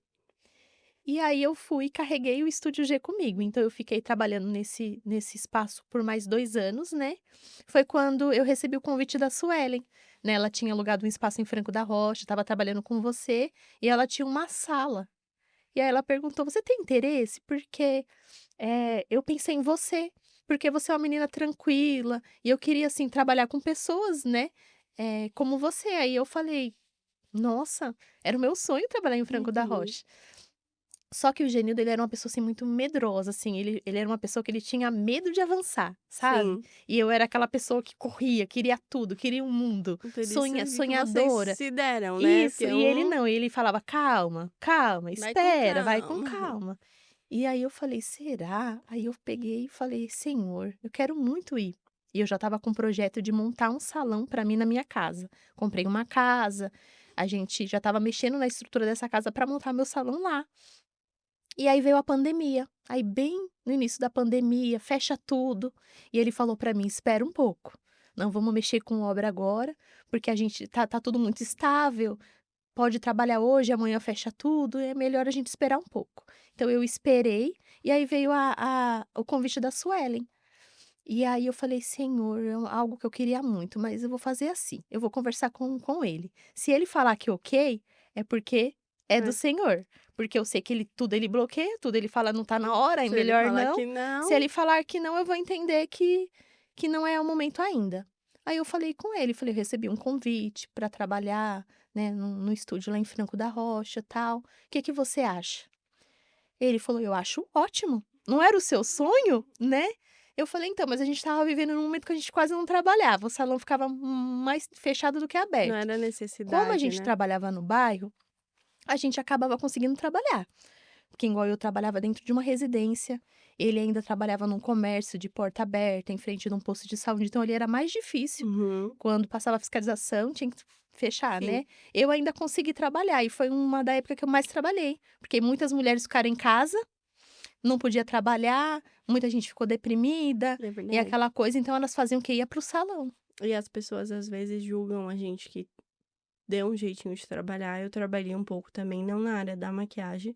E aí eu fui e carreguei o Estúdio G comigo, então eu fiquei trabalhando nesse espaço por mais 2 anos, né. Foi quando eu recebi o convite da Suelen, né, ela tinha alugado um espaço em Franco da Rocha, estava trabalhando com você, e ela tinha uma sala. E aí ela perguntou: "Você tem interesse? Porque, eu pensei em você, porque você é uma menina tranquila, e eu queria, assim, trabalhar com pessoas, né, como você". Aí eu falei: "Nossa, era o meu sonho trabalhar em Franco da Uhum. Rocha". Só que o Genildo, ele era uma pessoa, assim, muito medrosa, assim, ele era uma pessoa que ele tinha medo de avançar, sabe. Sim, E eu era aquela pessoa que corria, queria tudo, queria o mundo, por isso que vocês sonhadora. se deram, né, Isso, porque e ele um não, ele falava: "Calma, calma, vai com espera, vai com calma. calma". E aí eu falei: "Será?". Aí eu peguei e falei: "Senhor, eu quero muito ir". E eu já estava com um projeto de montar um salão para mim na minha casa. Comprei uma casa, a gente já estava mexendo na estrutura dessa casa para montar meu salão lá. E aí veio a pandemia, aí bem no início da pandemia, fecha tudo, e ele falou para mim: "Espera um pouco, não vamos mexer com obra agora, porque a gente tá tudo muito estável, pode trabalhar hoje, amanhã fecha tudo, é melhor a gente esperar um pouco". Então eu esperei, e aí veio o convite da Suelen. E aí eu falei: "Senhor, é algo que eu queria muito, mas eu vou fazer assim, eu vou conversar com ele. Se ele falar que ok, é porque é do É. Senhor, porque eu sei que ele bloqueia tudo, ele fala: "Não tá na hora, é Se ele melhor falar não". que Se não, ele falar que não, eu vou entender que não é o momento ainda. Aí eu falei com ele, falei: "Eu recebi um convite para trabalhar, né, no estúdio lá em Franco da Rocha, tal. O que que você acha?". Ele falou: "Eu acho ótimo. Não era o seu sonho, né?". Eu falei: "Então, mas a gente estava vivendo num momento que a gente quase não trabalhava, o salão ficava mais fechado do que não aberto. era Como a necessidade, gente né. trabalhava no bairro, a gente acabava conseguindo trabalhar". porque igual eu trabalhava dentro de uma residência, ele ainda trabalhava num comércio de porta aberta, em frente de um posto de saúde, então ele era mais difícil. Uhum. Quando passava a fiscalização, tinha que fechar, Sim. né. Eu ainda consegui trabalhar e foi uma da época que eu mais trabalhei, porque muitas mulheres ficaram em casa, não podia trabalhar, muita gente ficou deprimida, É e verdade. aquela coisa, então elas faziam o quê? Ia para o salão. E as pessoas às vezes julgam a gente que deu um jeitinho de trabalhar. Eu trabalhei um pouco também, não na área da maquiagem,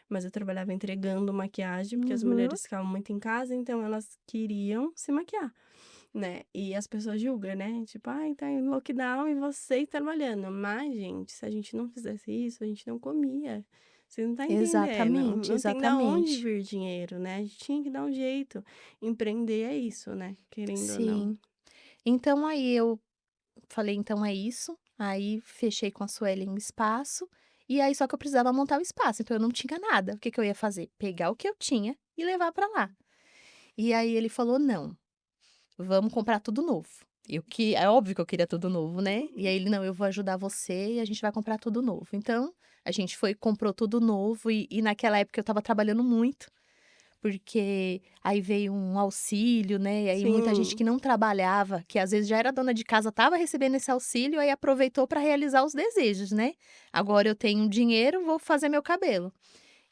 mas eu trabalhava entregando maquiagem, porque as Uhum. mulheres ficavam muito em casa, então elas queriam se maquiar, né? E as pessoas julgam, né? Tipo, ai, tá em lockdown e você trabalhando. Mas, gente, se a gente não fizesse isso, a gente não comia. Você não tá entendendo? Exatamente, Não tem da onde exatamente. vir dinheiro, né? A gente tinha que dar um jeito. Empreender é isso, né? Querendo ou não. Sim. Então aí eu falei: "Então é isso", aí fechei com a Suelen um espaço, e aí só que eu precisava montar o espaço, então eu não tinha nada. O que que eu ia fazer? Pegar o que eu tinha e levar pra lá. E aí ele falou: "Não, vamos comprar tudo novo". Eu que é óbvio que eu queria tudo novo, né. E aí ele: "Não, eu vou ajudar você e a gente vai comprar tudo novo". Então, a gente foi e comprou tudo novo e naquela época eu estava trabalhando muito, porque aí veio um auxílio, né, e aí muita gente Sim, que não trabalhava, que às vezes já era dona de casa, estava recebendo esse auxílio, aí aproveitou para realizar os desejos, né. Agora eu tenho dinheiro, vou fazer meu cabelo.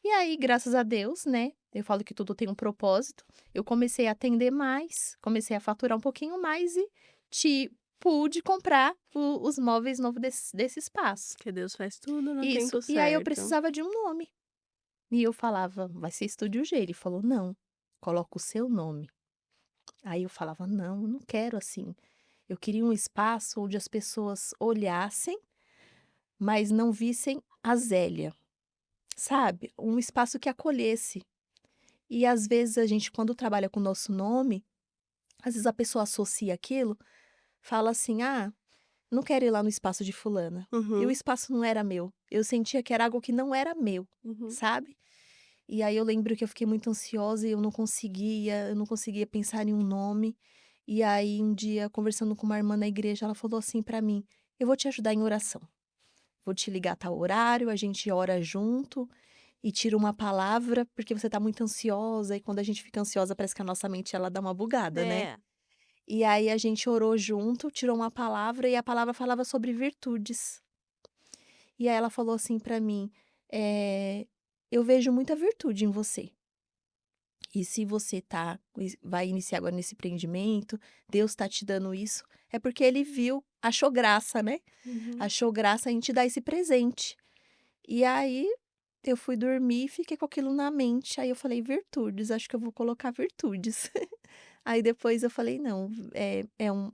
E aí, graças a Deus, né, eu falo que tudo tem um propósito, eu comecei a atender mais, comecei a faturar um pouquinho mais e pude comprar os móveis novos desse espaço. que Deus faz tudo no Isso. tempo E aí eu certo. precisava de um nome. E eu falava: "Vai ser Estúdio G", ele falou: "Não, coloca o seu nome". Aí eu falava: "Não, eu não quero assim". Eu queria um espaço onde as pessoas olhassem, mas não vissem a Zélia, sabe? Um espaço que acolhesse. E às vezes a gente, quando trabalha com o nosso nome, às vezes a pessoa associa aquilo, fala assim: "Ah, não quero ir lá no espaço de fulana". E o Uhum, espaço não era meu. Eu sentia que era algo que não era meu, uhum. sabe? E aí eu lembro que eu fiquei muito ansiosa e eu não conseguia pensar em um nome. E aí um dia, conversando com uma irmã na igreja, ela falou assim pra mim: "Eu vou te ajudar em oração. Vou te ligar a tal horário, a gente ora junto e tira uma palavra, porque você tá muito ansiosa, e quando a gente fica ansiosa parece que a nossa mente ela dá uma bugada, né". É. E aí a gente orou junto, tirou uma palavra e a palavra falava sobre virtudes. E aí ela falou assim pra mim, "Eu vejo muita virtude em você. E se você vai iniciar agora nesse empreendimento, Deus tá te dando isso, é porque ele viu, achou graça, né, Uhum. achou graça em te dar esse presente". E aí eu fui dormir e fiquei com aquilo na mente, aí eu falei: "Virtudes, acho que eu vou colocar virtudes". Aí depois eu falei: "Não,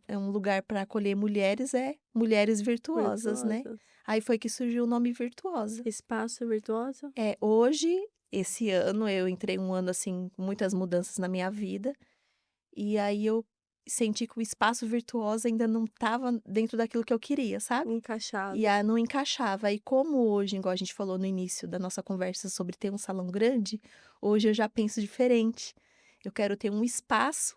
é um lugar para acolher mulheres, mulheres virtuosas, né". Virtuosas. Aí foi que surgiu o nome Virtuosa. Espaço virtuoso? Hoje, esse ano, eu entrei um ano, assim, com muitas mudanças na minha vida, e aí eu senti que o espaço Virtuosa ainda não estava dentro daquilo que eu queria, sabe? E Encaixado. não encaixava. E como hoje, igual a gente falou no início da nossa conversa sobre ter um salão grande, hoje eu já penso diferente. Eu quero ter um espaço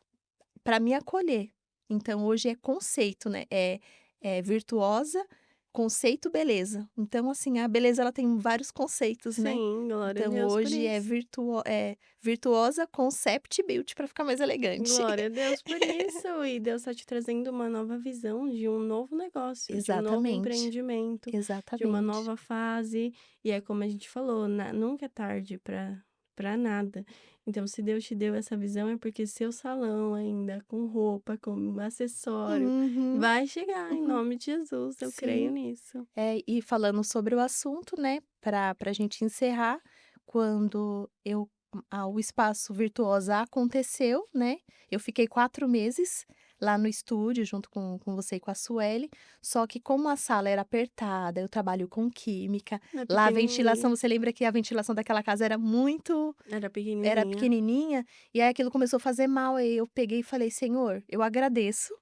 para me acolher. Então hoje é conceito, né, é virtuosa, conceito, beleza. Então, assim, a beleza ela tem vários conceitos, né. Sim, glória a Então Deus por hoje é isso. virtuosa, concept beauty para ficar mais elegante. Glória a Deus por isso. E Deus está te trazendo uma nova visão de um novo negócio, de um novo Exatamente, empreendimento, de uma exatamente. nova fase. E é como a gente falou, nunca é tarde para nada. Então, se Deus te deu essa visão, é porque seu salão ainda, com roupa, com acessório, Uhum, vai chegar em uhum. nome de Jesus. Eu creio Sim. nisso. E falando sobre o assunto, né, pra gente encerrar, quando o espaço Virtuosa aconteceu, né, eu fiquei 4 meses lá no estúdio junto com você e com a Sueli, só que como a sala era apertada, eu trabalho com química, É lá a pequenininha. ventilação, você lembra que a ventilação daquela casa Era era pequenininha. pequenininha, e aí aquilo começou a fazer mal, aí eu peguei e falei: "Senhor, eu agradeço,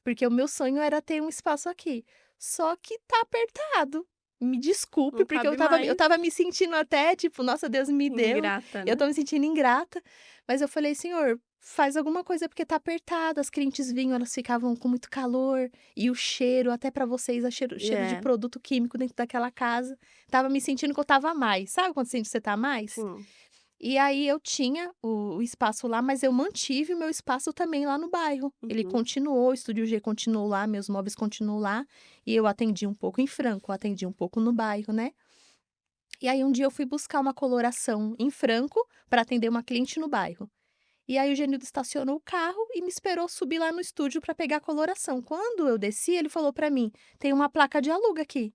porque o meu sonho era ter um espaço aqui, só que tá apertado. Me desculpe, Não porque eu cabe estava eu mais. estava me sentindo até tipo: "Nossa, Deus me deu", Ingrata, eu né? tô me sentindo ingrata, mas eu falei: "Senhor, faz alguma coisa porque tá apertado, as clientes vinham, elas ficavam com muito calor, e o cheiro, até pra vocês, cheiro de É, produto químico dentro daquela casa, estava me sentindo que eu estava a mais, sabe quando sente que você tá a mais? sim. E aí eu tinha o espaço lá, mas eu mantive o meu espaço também lá no bairro. Ele Uhum. continuou, o Estúdio G continuou lá, meus móveis continuam lá, e eu atendi um pouco em Franco, atendi um pouco no bairro, né. E aí um dia eu fui buscar uma coloração em Franco para atender uma cliente no bairro. E aí o Genildo estacionou o carro e me esperou subir lá no estúdio para pegar a coloração. Quando eu desci, ele falou para mim: "Tem uma placa de aluga aqui".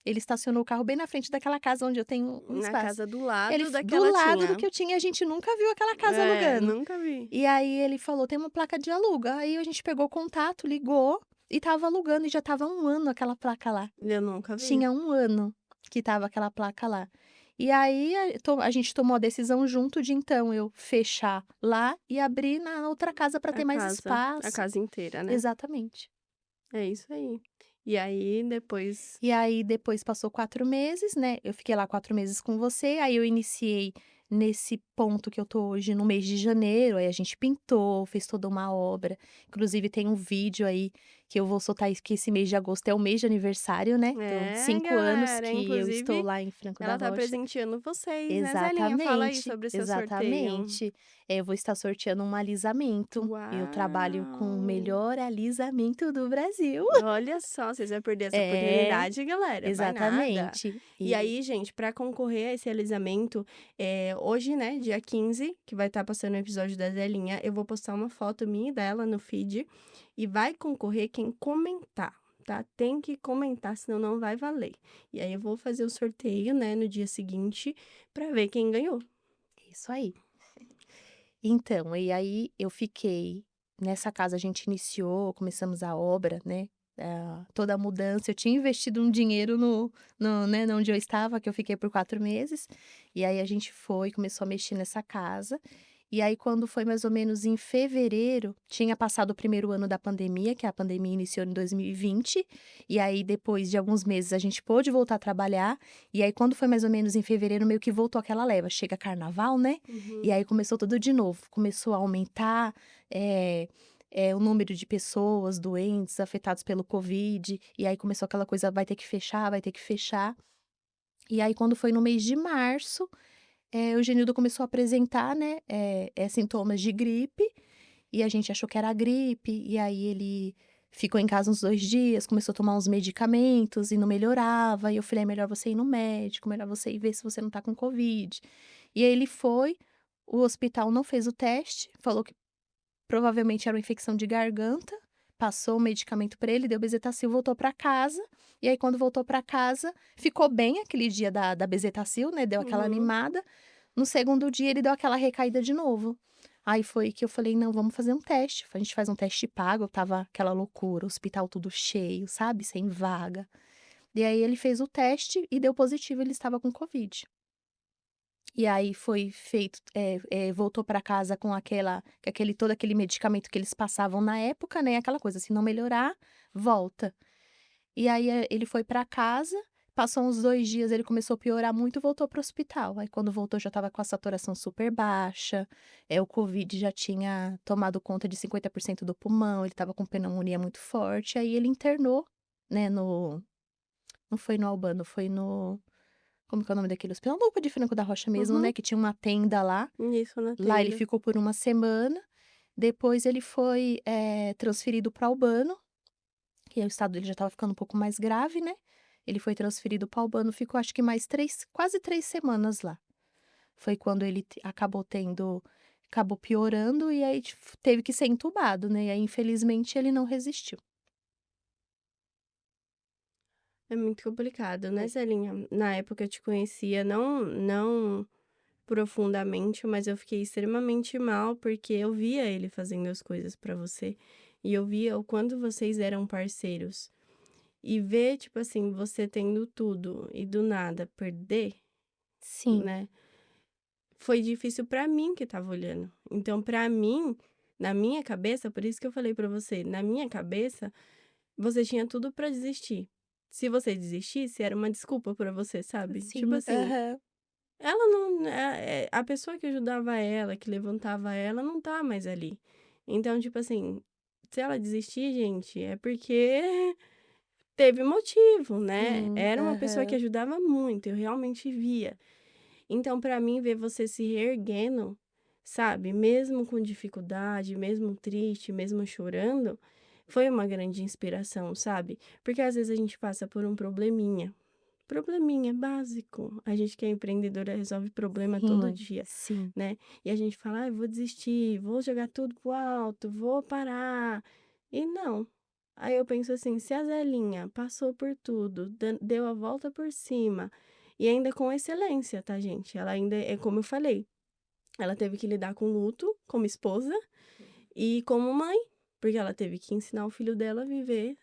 Ele estacionou o carro bem na frente daquela casa onde eu tenho um Na espaço. casa do Ele lado f da que Do ela lado do tinha. que eu tinha, a gente nunca viu aquela casa É, alugando. nunca vi. E aí ele falou: "Tem uma placa de aluga". Aí a gente pegou contato, ligou e estava alugando e já estava há 1 ano aquela placa lá. Eu nunca vi. Tinha 1 ano que estava aquela placa lá. E aí a gente tomou a decisão junto de então eu fechar lá e abrir na outra casa para ter mais A espaço. casa inteira, né. Exatamente. É isso aí. E aí depois E aí depois passou 4 meses, né, eu fiquei lá 4 meses com você, aí eu iniciei nesse ponto que eu tô hoje no mês de janeiro, aí a gente pintou, fez toda uma obra, inclusive tem um vídeo aí que eu vou soltar que esse mês de agosto é o mês de aniversário, né, então é, 5 anos galera, que eu estou inclusive lá em Franco da ela tá Rocha. presenteando vocês, né, Zelinha? Fala aí Exatamente, sobre o seu sorteio. exatamente. Eu vou estar sorteando um alisamento. Eu trabalho com o Uau! melhor alisamento do Brasil. Olha só, vocês vão perder essa É, oportunidade, galera, vai nada. exatamente. E aí, gente, para concorrer a esse alisamento, hoje, né, dia 15, que vai estar passando o episódio da Zelinha, eu vou postar uma foto minha e dela no feed e vai concorrer quem comentar, tá? Tem que comentar, senão não vai valer. E aí eu vou fazer o sorteio, né, no dia seguinte para ver quem ganhou. Isso aí. Então, e aí eu fiquei nessa casa, a gente iniciou, começamos a obra, né, toda a mudança, eu tinha investido um dinheiro né, onde eu estava, que eu fiquei por 4 meses, e aí a gente foi, começou a mexer nessa casa, e aí quando foi mais ou menos em fevereiro, tinha passado o primeiro ano da pandemia, que a pandemia iniciou em 2020, e aí depois de alguns meses a gente pôde voltar a trabalhar, e aí quando foi mais ou menos em fevereiro, meio que voltou aquela leva, chega carnaval, né, e Uhum. aí começou tudo de novo, começou a aumentar, o número de pessoas doentes, afetados pelo Covid, e aí começou aquela coisa: "Vai ter que fechar, vai ter que fechar". E aí quando foi no mês de março, o Genildo começou a apresentar, né, sintomas de gripe, e a gente achou que era gripe, e aí ele ficou em casa uns 2 dias, começou a tomar uns medicamentos e não melhorava, e eu falei: "É melhor você ir no médico, melhor você ir ver se você não tá com Covid". E aí ele foi, o hospital não fez o teste, falou que provavelmente era uma infecção de garganta, passou o medicamento pra ele, deu Bezetacil, voltou pra casa, e aí quando voltou pra casa, ficou bem aquele dia da Bezetacil, né, deu aquela Uhum. animada, no segundo dia ele deu aquela recaída de novo. Aí foi que eu falei: "Não, vamos fazer um teste", a gente faz um teste pago, estava aquela loucura, o hospital tudo cheio, sabe, sem vaga. E aí ele fez o teste e deu positivo, ele estava com covid. E aí foi feito, voltou para casa com aquele todo aquele medicamento que eles passavam na época, né, aquela coisa, se não melhorar, volta. E aí, ele foi para casa, passou uns 2 dias, ele começou a piorar muito, voltou para o hospital. Aí quando voltou já estava com a saturação super baixa, o covid já tinha tomado conta de 50% do pulmão, ele estava com pneumonia muito forte, aí ele internou, né, não foi no Albano, foi no como que é o nome daquele hospital? No de Franco da Rocha mesmo, né, Uhum. que tinha uma tenda lá. Isso na Lá ele tenda. ficou por uma semana, depois ele foi, transferido para Albano, que o estado dele já estava ficando um pouco mais grave, né. Ele foi transferido para Albano, ficou acho que mais 3, quase 3 semanas lá. Foi quando ele acabou piorando e aí teve que ser entubado, né, e aí infelizmente ele não resistiu. É muito complicado, né, É. Zelinha? Na época eu te conhecia, não profundamente, mas eu fiquei extremamente mal, porque eu via ele fazendo as coisas pra você, e eu via o quanto vocês eram parceiros. E ver, tipo assim, você tendo tudo e do nada perder, Sim, né, foi difícil pra mim que estava olhando. Então, pra mim, na minha cabeça, por isso que eu falei pra você, na minha cabeça, você tinha tudo pra desistir. Se você desistisse, era uma desculpa pra você, sabe? Tipo sim, assim, aham. ela não a pessoa que ajudava ela, que levantava ela, não tá mais ali. Então, tipo assim, se ela desistir, gente, é porque teve motivo, né. Sim, Era uma pessoa que aham. ajudava muito, eu realmente via. Então, pra mim, ver você se reerguendo, sabe, mesmo com dificuldade, mesmo triste, mesmo chorando, foi uma grande inspiração, sabe. Porque às vezes a gente passa por um probleminha básico. A gente que é empreendedora resolve problema todo Sim, dia, sim. né. E a gente fala: "Ai, vou desistir, vou jogar tudo pro alto, vou parar". E não. Aí eu penso assim, se a Zelinha passou por tudo, deu a volta por cima, e ainda com excelência, tá, gente? Ela ainda é como eu falei, ela teve que lidar com luto como esposa e como mãe, porque ela teve que ensinar o filho dela a viver,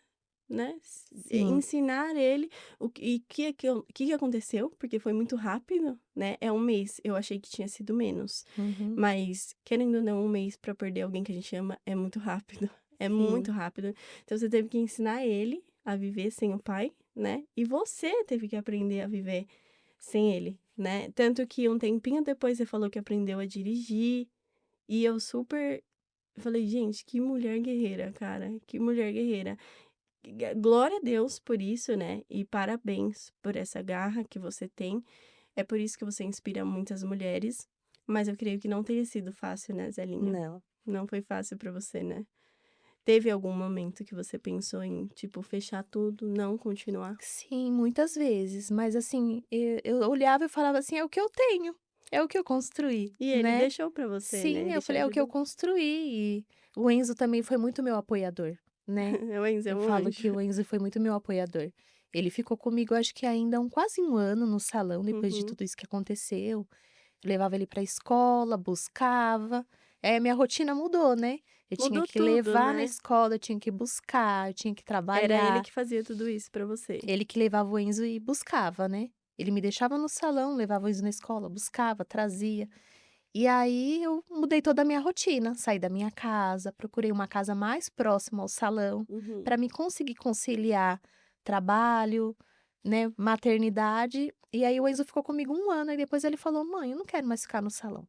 né, Sim. ensinar ele o que aconteceu, porque foi muito rápido, né, é um mês, eu achei que tinha sido menos, Uhum. mas querendo ou não, um mês pra perder alguém que a gente ama é muito rápido, é muito Sim. rápido. Então você teve que ensinar ele a viver sem o pai, né, e você teve que aprender a viver sem ele, né. Tanto que um tempinho depois você falou que aprendeu a dirigir, e eu super falei: "Gente, que mulher guerreira, cara, que mulher guerreira". Glória a Deus por isso, né, e parabéns por essa garra que você tem. É por isso que você inspira muitas mulheres, mas eu creio que não tenha sido fácil, né, Zelinha? Não. Não foi fácil pra você, né? Teve algum momento que você pensou em, tipo, fechar tudo, não continuar? Sim, muitas vezes, mas assim, eu olhava e falava assim: "É o que eu tenho, é o que eu construí", E ele né. deixou pra você, né, Sim, ele eu te falei: "É o que eu ajudou. construí", e o Enzo também foi muito meu apoiador, né. O Enzo é Eu um falo anjo. que o Enzo foi muito meu apoiador. Ele ficou comigo acho que ainda quase um ano no salão, depois de Uhum. tudo isso que aconteceu. Levava ele pra escola, buscava. Minha rotina mudou, né. Eu tinha Mudou que tudo, levar na né? escola, eu tinha que buscar, eu tinha que Era ele trabalhar. que fazia tudo isso pra você. Ele que levava o Enzo e buscava, né. Ele me deixava no salão, levava o Enzo na escola, buscava, trazia. E aí eu mudei toda a minha rotina, saí da minha casa, procurei uma casa mais próxima ao salão, Uhum. para me conseguir conciliar trabalho, né, maternidade. E aí o Enzo ficou comigo um ano e depois ele falou: "Mãe, eu não quero mais ficar no salão".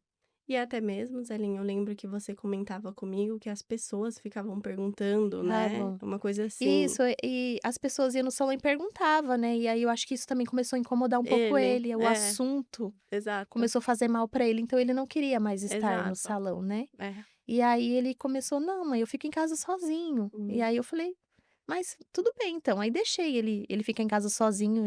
E até mesmo, Zelinha, eu lembro que você comentava comigo que as pessoas ficavam perguntando, né, Estavam. uma coisa assim. Isso, e as pessoas iam no salão e perguntava, né, e aí eu acho que isso também começou a incomodar um pouco Ele, ele, o é, assunto exato, começou a fazer mal para ele, então ele não queria mais estar no exato. salão, né. É. E aí ele começou: "Não, mãe, eu fico em casa sozinho". E Hum. aí eu falei: "Mas tudo bem então". Aí deixei ele ficar em casa sozinho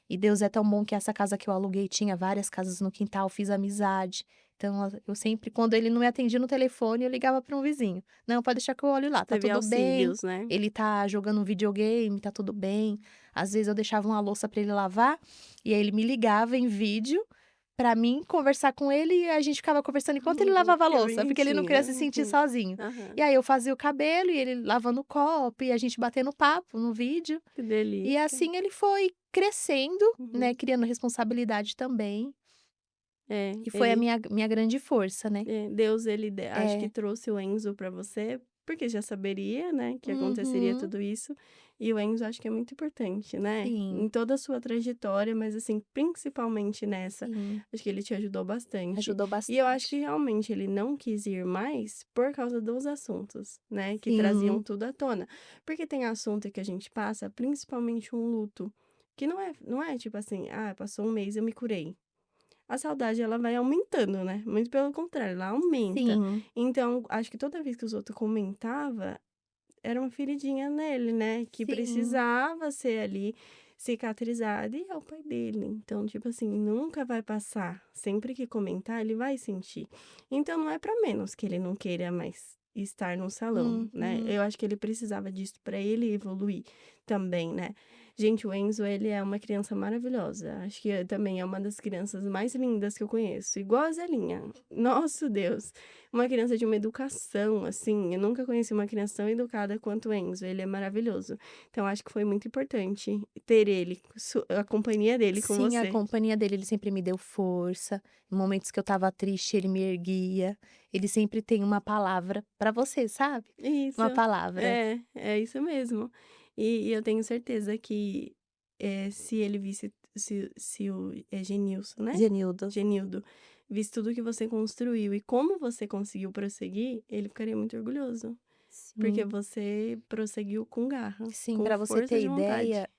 e Deus é tão bom que essa casa que eu aluguei tinha várias casas no quintal, fiz amizade. Então eu sempre quando ele não me atendia no telefone, eu ligava para um vizinho: "Não, pode deixar que eu olho lá, tá Teve tudo bem, auxílios, né. ele tá jogando um videogame, tá tudo bem". Às vezes eu deixava uma louça para ele lavar, e aí ele me ligava em vídeo pra mim conversar com ele e a gente ficava conversando enquanto ele lavava a Que louça, porque ele não queria bonitinha. se sentir sozinho. Aham. E aí eu fazia o cabelo e ele lavando o copo e a gente batendo papo no vídeo. Que E delícia. assim ele foi crescendo, né, Uhum. criando responsabilidade também, É, e foi a ele minha grande força, né. Deus ele acho que É. trouxe o Enzo pra você, porque já saberia, né, que aconteceria Uhum. tudo isso, e o Enzo acho que é muito importante, né, Sim, em toda a sua trajetória, mas assim, principalmente nessa, sim. acho que ele te ajudou bastante. Ajudou E eu acho que bastante. realmente ele não quis ir mais por causa dos assuntos, né, que traziam Sim, tudo à tona. Porque tem assunto que a gente passa, principalmente um luto, que não é tipo assim: "Ah, passou um mês, eu me curei". A saudade ela vai aumentando, né, muito pelo contrário, ela aumenta. sim, Então, acho que toda vez que os outros comentava, era uma feridinha nele, né, que sim. precisava ser ali cicatrizada e é o pai dele. Então, tipo assim, nunca vai passar. Sempre que comentar, ele vai sentir. Então, não é pra menos que ele não queira mais estar no salão, né. Uhum. Eu acho que ele precisava disso pra ele evoluir também, né. Gente, o Enzo, ele é uma criança maravilhosa. Acho que também é uma das crianças mais lindas que eu conheço, igual a Zelinha. Nosso Deus! Uma criança de uma educação, assim, eu nunca conheci uma criança tão educada quanto o Enzo, ele é maravilhoso. Então acho que foi muito importante ter ele, a companhia dele com Sim, a você. companhia dele, ele sempre me deu força. Em momentos que eu estava triste, ele me erguia. Ele sempre tem uma palavra pra você, sabe? Isso, Uma palavra. é isso mesmo. E eu tenho certeza que, se ele visse é Genilson, né? Genildo. Genildo, visse tudo que você construiu e como você conseguiu prosseguir, ele ficaria muito orgulhoso. Porque Sim. você prosseguiu com garra, Sim, com para você força ter de vontade. ideia,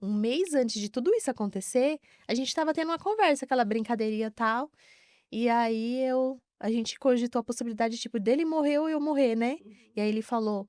um mês antes de tudo isso acontecer, a gente estava tendo uma conversa, aquela brincadeirinha tal, e aí a gente cogitou a possibilidade, tipo, dele morrer ou eu morrer, né. E aí ele falou,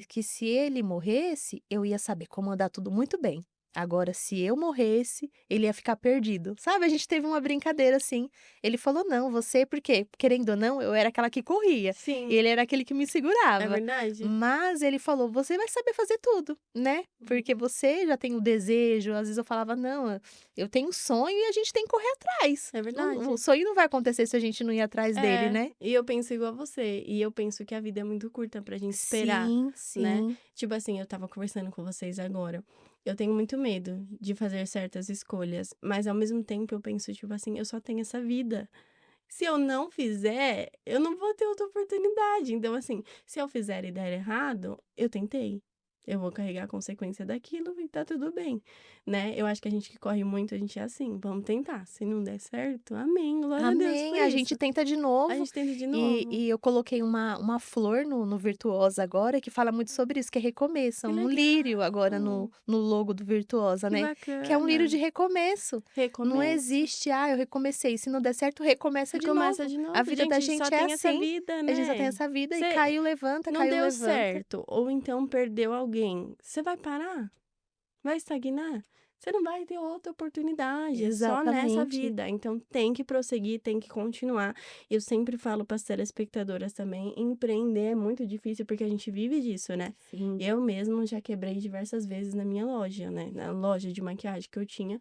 que se ele morresse, eu ia saber comandar tudo muito bem. Agora, se eu morresse, ele ia ficar perdido. Sabe, a gente teve uma brincadeira assim. Ele falou: "Não, você", porque, querendo ou não, eu era aquela que corria, e Sim, ele era aquele que me é segurava. verdade. Mas ele falou: "Você vai saber fazer tudo, né, porque você já tem o desejo". Às vezes eu falava: "Não, eu tenho um sonho e a gente tem que correr atrás. É Não, o verdade. sonho não vai acontecer se a gente não ir atrás dele, É, né". e eu penso igual a você, e eu penso que a vida é muito curta pra gente esperar, Sim, né. sim. Tipo assim, eu estava conversando com vocês agora, eu tenho muito medo de fazer certas escolhas, mas ao mesmo tempo eu penso, tipo assim, eu só tenho essa vida. Se eu não fizer, eu não vou ter outra oportunidade. Então, assim, se eu fizer e der errado, eu tentei. Eu vou carregar a consequência daquilo e tá tudo bem, né? Eu acho que a gente que corre muito, a gente é assim, vamos tentar. Se não der certo, amém, glória a Deus por Amém, a gente isso. tenta de A novo. gente tenta de E novo. e eu coloquei uma flor no Virtuosa agora, que fala muito sobre isso, que é recomeço, Que um lírio legal! agora no logo do Virtuosa, Que né, que é um lírio de bacana! recomeço. Não Recomeço. existe: "Ah, eu recomecei", se não der certo, recomeça de Recomeça novo. de A novo. vida da Gente, só gente é tem essa assim, vida, a gente só tem né? essa vida e Você não caiu, deu levanta. certo, ou então perdeu alguém. Você vai parar? Vai estagnar? Você não vai ter outra oportunidade, é só nessa Exatamente. vida. Então tem que prosseguir, tem que continuar. Eu sempre falo para as telespectadoras também, empreender é muito difícil porque a gente vive disso, né? Sim. Eu mesmo já quebrei diversas vezes na minha loja, né? Na loja de maquiagem que eu tinha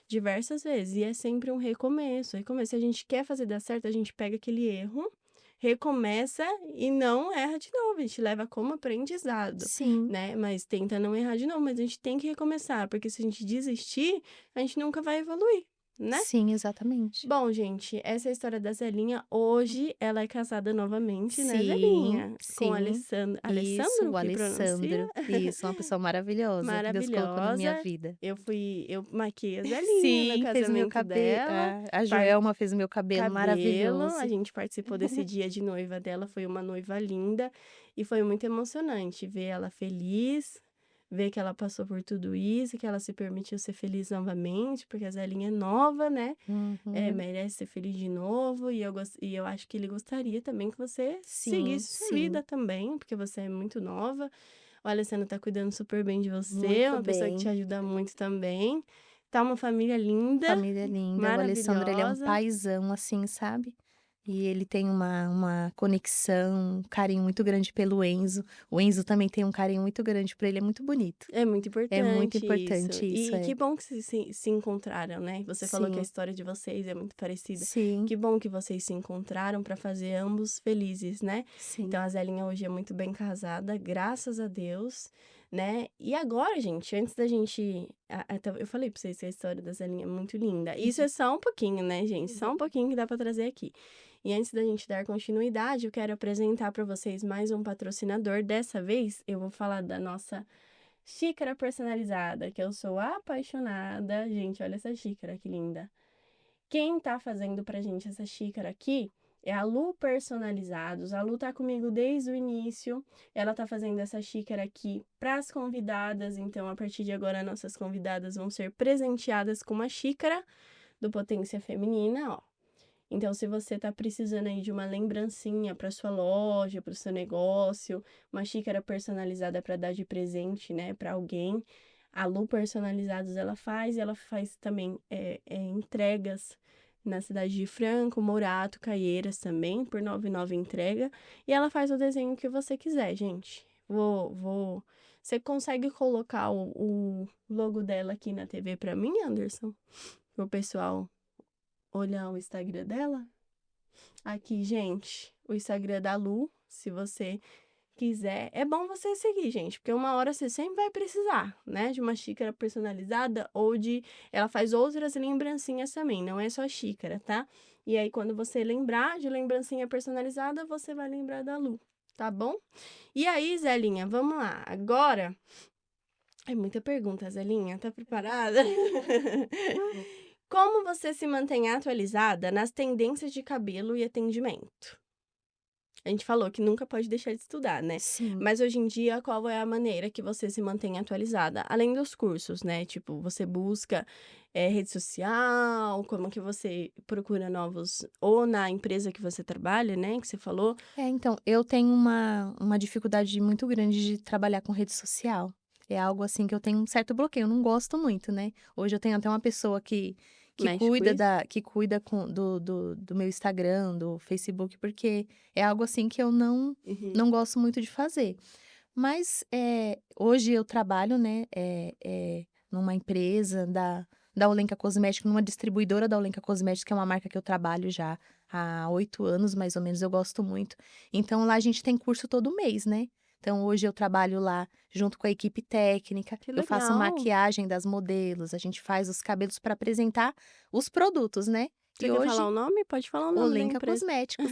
diversas vezes. E é sempre um recomeço. Recomeço. Se a gente quer fazer dar certo, a gente pega aquele erro, recomeça e não erra de novo. A gente leva como aprendizado, Sim. né? Mas tenta não errar de novo. Mas a gente tem que recomeçar, porque se a gente desistir, a gente nunca vai evoluir, né? Sim, exatamente. Bom, gente, essa é a história da Zelinha. Hoje ela é casada novamente, né, Sim, Zelinha? Com o sim. Alessandro. Isso, Alessandro o que pronuncia? Alessandro. Isso, uma pessoa maravilhosa que Deus colocou na minha Maravilhosa. vida. Eu maquiei a Zelinha no Sim, fez o meu casamento cabelo. dela. A Joelma fez o meu cabelo Cabelo, a maravilhoso. gente participou desse dia de noiva dela, foi uma noiva linda e foi muito emocionante ver ela feliz, ver que ela passou por tudo isso, que ela se permitiu ser feliz novamente, porque a Zelinha é nova, né? Uhum. Merece ser feliz de novo e eu acho que ele gostaria também que você Sim, seguisse sua sim. vida também, porque você é muito nova. O Alessandro tá cuidando super bem de você, é Muito uma pessoa que te bem. ajuda muito também. Tá uma família linda, Família linda. O Alessandro, ele é um maravilhosa. paizão, assim, sabe. E ele tem uma conexão, um carinho muito grande pelo Enzo. O Enzo também tem um carinho muito grande por ele, é muito bonito. É muito É muito importante isso. importante isso, E que é. bom que se encontraram, né? Você falou que a Sim, história de vocês é muito parecida. sim, Que bom que vocês se encontraram para fazer ambos felizes, né? sim. Então a Zelinha hoje é muito bem casada, graças a Deus, né? E agora, gente, antes da gente. Eu falei pra vocês que a história da Zelinha é muito linda. Isso é só um pouquinho, né, gente? Só um pouquinho que dá para trazer aqui. E antes da gente dar continuidade, eu quero apresentar para vocês mais um patrocinador. Dessa vez, eu vou falar da nossa xícara personalizada, que eu sou apaixonada. Gente, olha essa xícara que linda. Quem tá fazendo pra gente essa xícara aqui é a Lu Personalizados. A Lu tá comigo desde o início. Ela tá fazendo essa xícara aqui para as convidadas. Então, a partir de agora, nossas convidadas vão ser presenteadas com uma xícara do Potência Feminina, ó. Então, se você tá precisando aí de uma lembrancinha para sua loja, para o seu negócio, uma xícara personalizada para dar de presente, né, para alguém, a Lu Personalizados ela faz, e ela faz também entregas na cidade de Franco, Morato, Caieiras também, por 99 entrega, e ela faz o desenho que você quiser, gente. Você consegue colocar o logo dela aqui na TV para mim, Anderson? Pro pessoal olhar o Instagram dela? Aqui, gente, o Instagram da Lu, se você quiser. É bom você seguir, gente, porque uma hora você sempre vai precisar, né, de uma xícara personalizada ou de. Ela faz outras lembrancinhas também, não é só xícara, tá? E aí, quando você lembrar de lembrancinha personalizada, você vai lembrar da Lu, tá bom? E aí, Zelinha, vamos lá. Agora É muita pergunta, Zelinha, tá preparada? Como você se mantém atualizada nas tendências de cabelo e atendimento? A gente falou que nunca pode deixar de estudar, né? Sim. Mas hoje em dia, qual é a maneira que você se mantém atualizada? Além dos cursos, né? Tipo, você busca rede social, como que você procura novos... Ou na empresa que você trabalha, né? Que você falou. Então, eu tenho uma dificuldade muito grande de trabalhar com rede social. É algo, assim, que eu tenho um certo bloqueio, eu não gosto muito, né. Hoje eu tenho até uma pessoa que Mexe com cuida isso? que cuida do meu Instagram, do Facebook, porque é algo, assim, que eu não Uhum. não gosto muito de fazer. Mas, hoje eu trabalho, né, numa empresa da Olenka Cosméticos, numa distribuidora da Olenka Cosméticos, que é uma marca que eu trabalho já há 8 anos, mais ou menos, eu gosto muito. Então lá a gente tem curso todo mês, né. Então hoje eu trabalho lá junto com a equipe técnica, Que eu faço legal. maquiagem das modelos, a gente faz os cabelos para apresentar os produtos, né. Você E quer falar hoje o nome? Pode falar o nome da Olenka empresa. Cosméticos.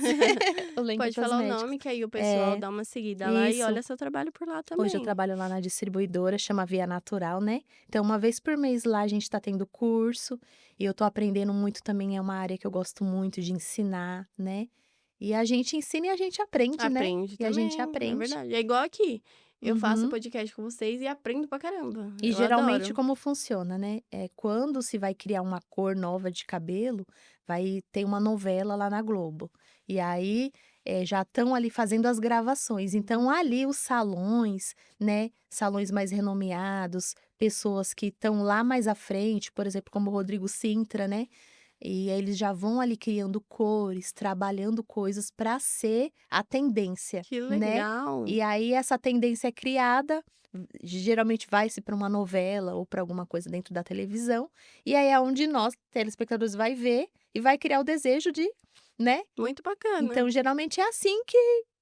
Olenka Pode falar o Cosméticos. nome, que aí o pessoal É, dá uma seguida lá e isso. olha seu trabalho por lá Hoje eu também. trabalho lá na distribuidora, chama Via Natural, né. Então uma vez por mês lá a gente tá tendo curso, e eu tô aprendendo muito também, é uma área que eu gosto muito de ensinar, né. E a gente ensina e a gente aprende, né. Aprende E a gente também, é aprende. verdade. É igual aqui. Eu faço Uhum. podcast com vocês e aprendo pra caramba. E Eu geralmente adoro. como funciona, né, quando se vai criar uma cor nova de cabelo, vai ter uma novela lá na Globo. E aí, já estão ali fazendo as gravações, então ali os salões, né, salões mais renomeados, pessoas que estão lá mais à frente, por exemplo, como o Rodrigo Sintra, né, e aí eles já vão ali criando cores, trabalhando coisas para ser a tendência, Que né. legal. E aí essa tendência é criada, geralmente vai-se para uma novela ou para alguma coisa dentro da televisão, e aí é onde nós, telespectadores, vai ver e vai criar o desejo de, né. Muito bacana. Então geralmente é assim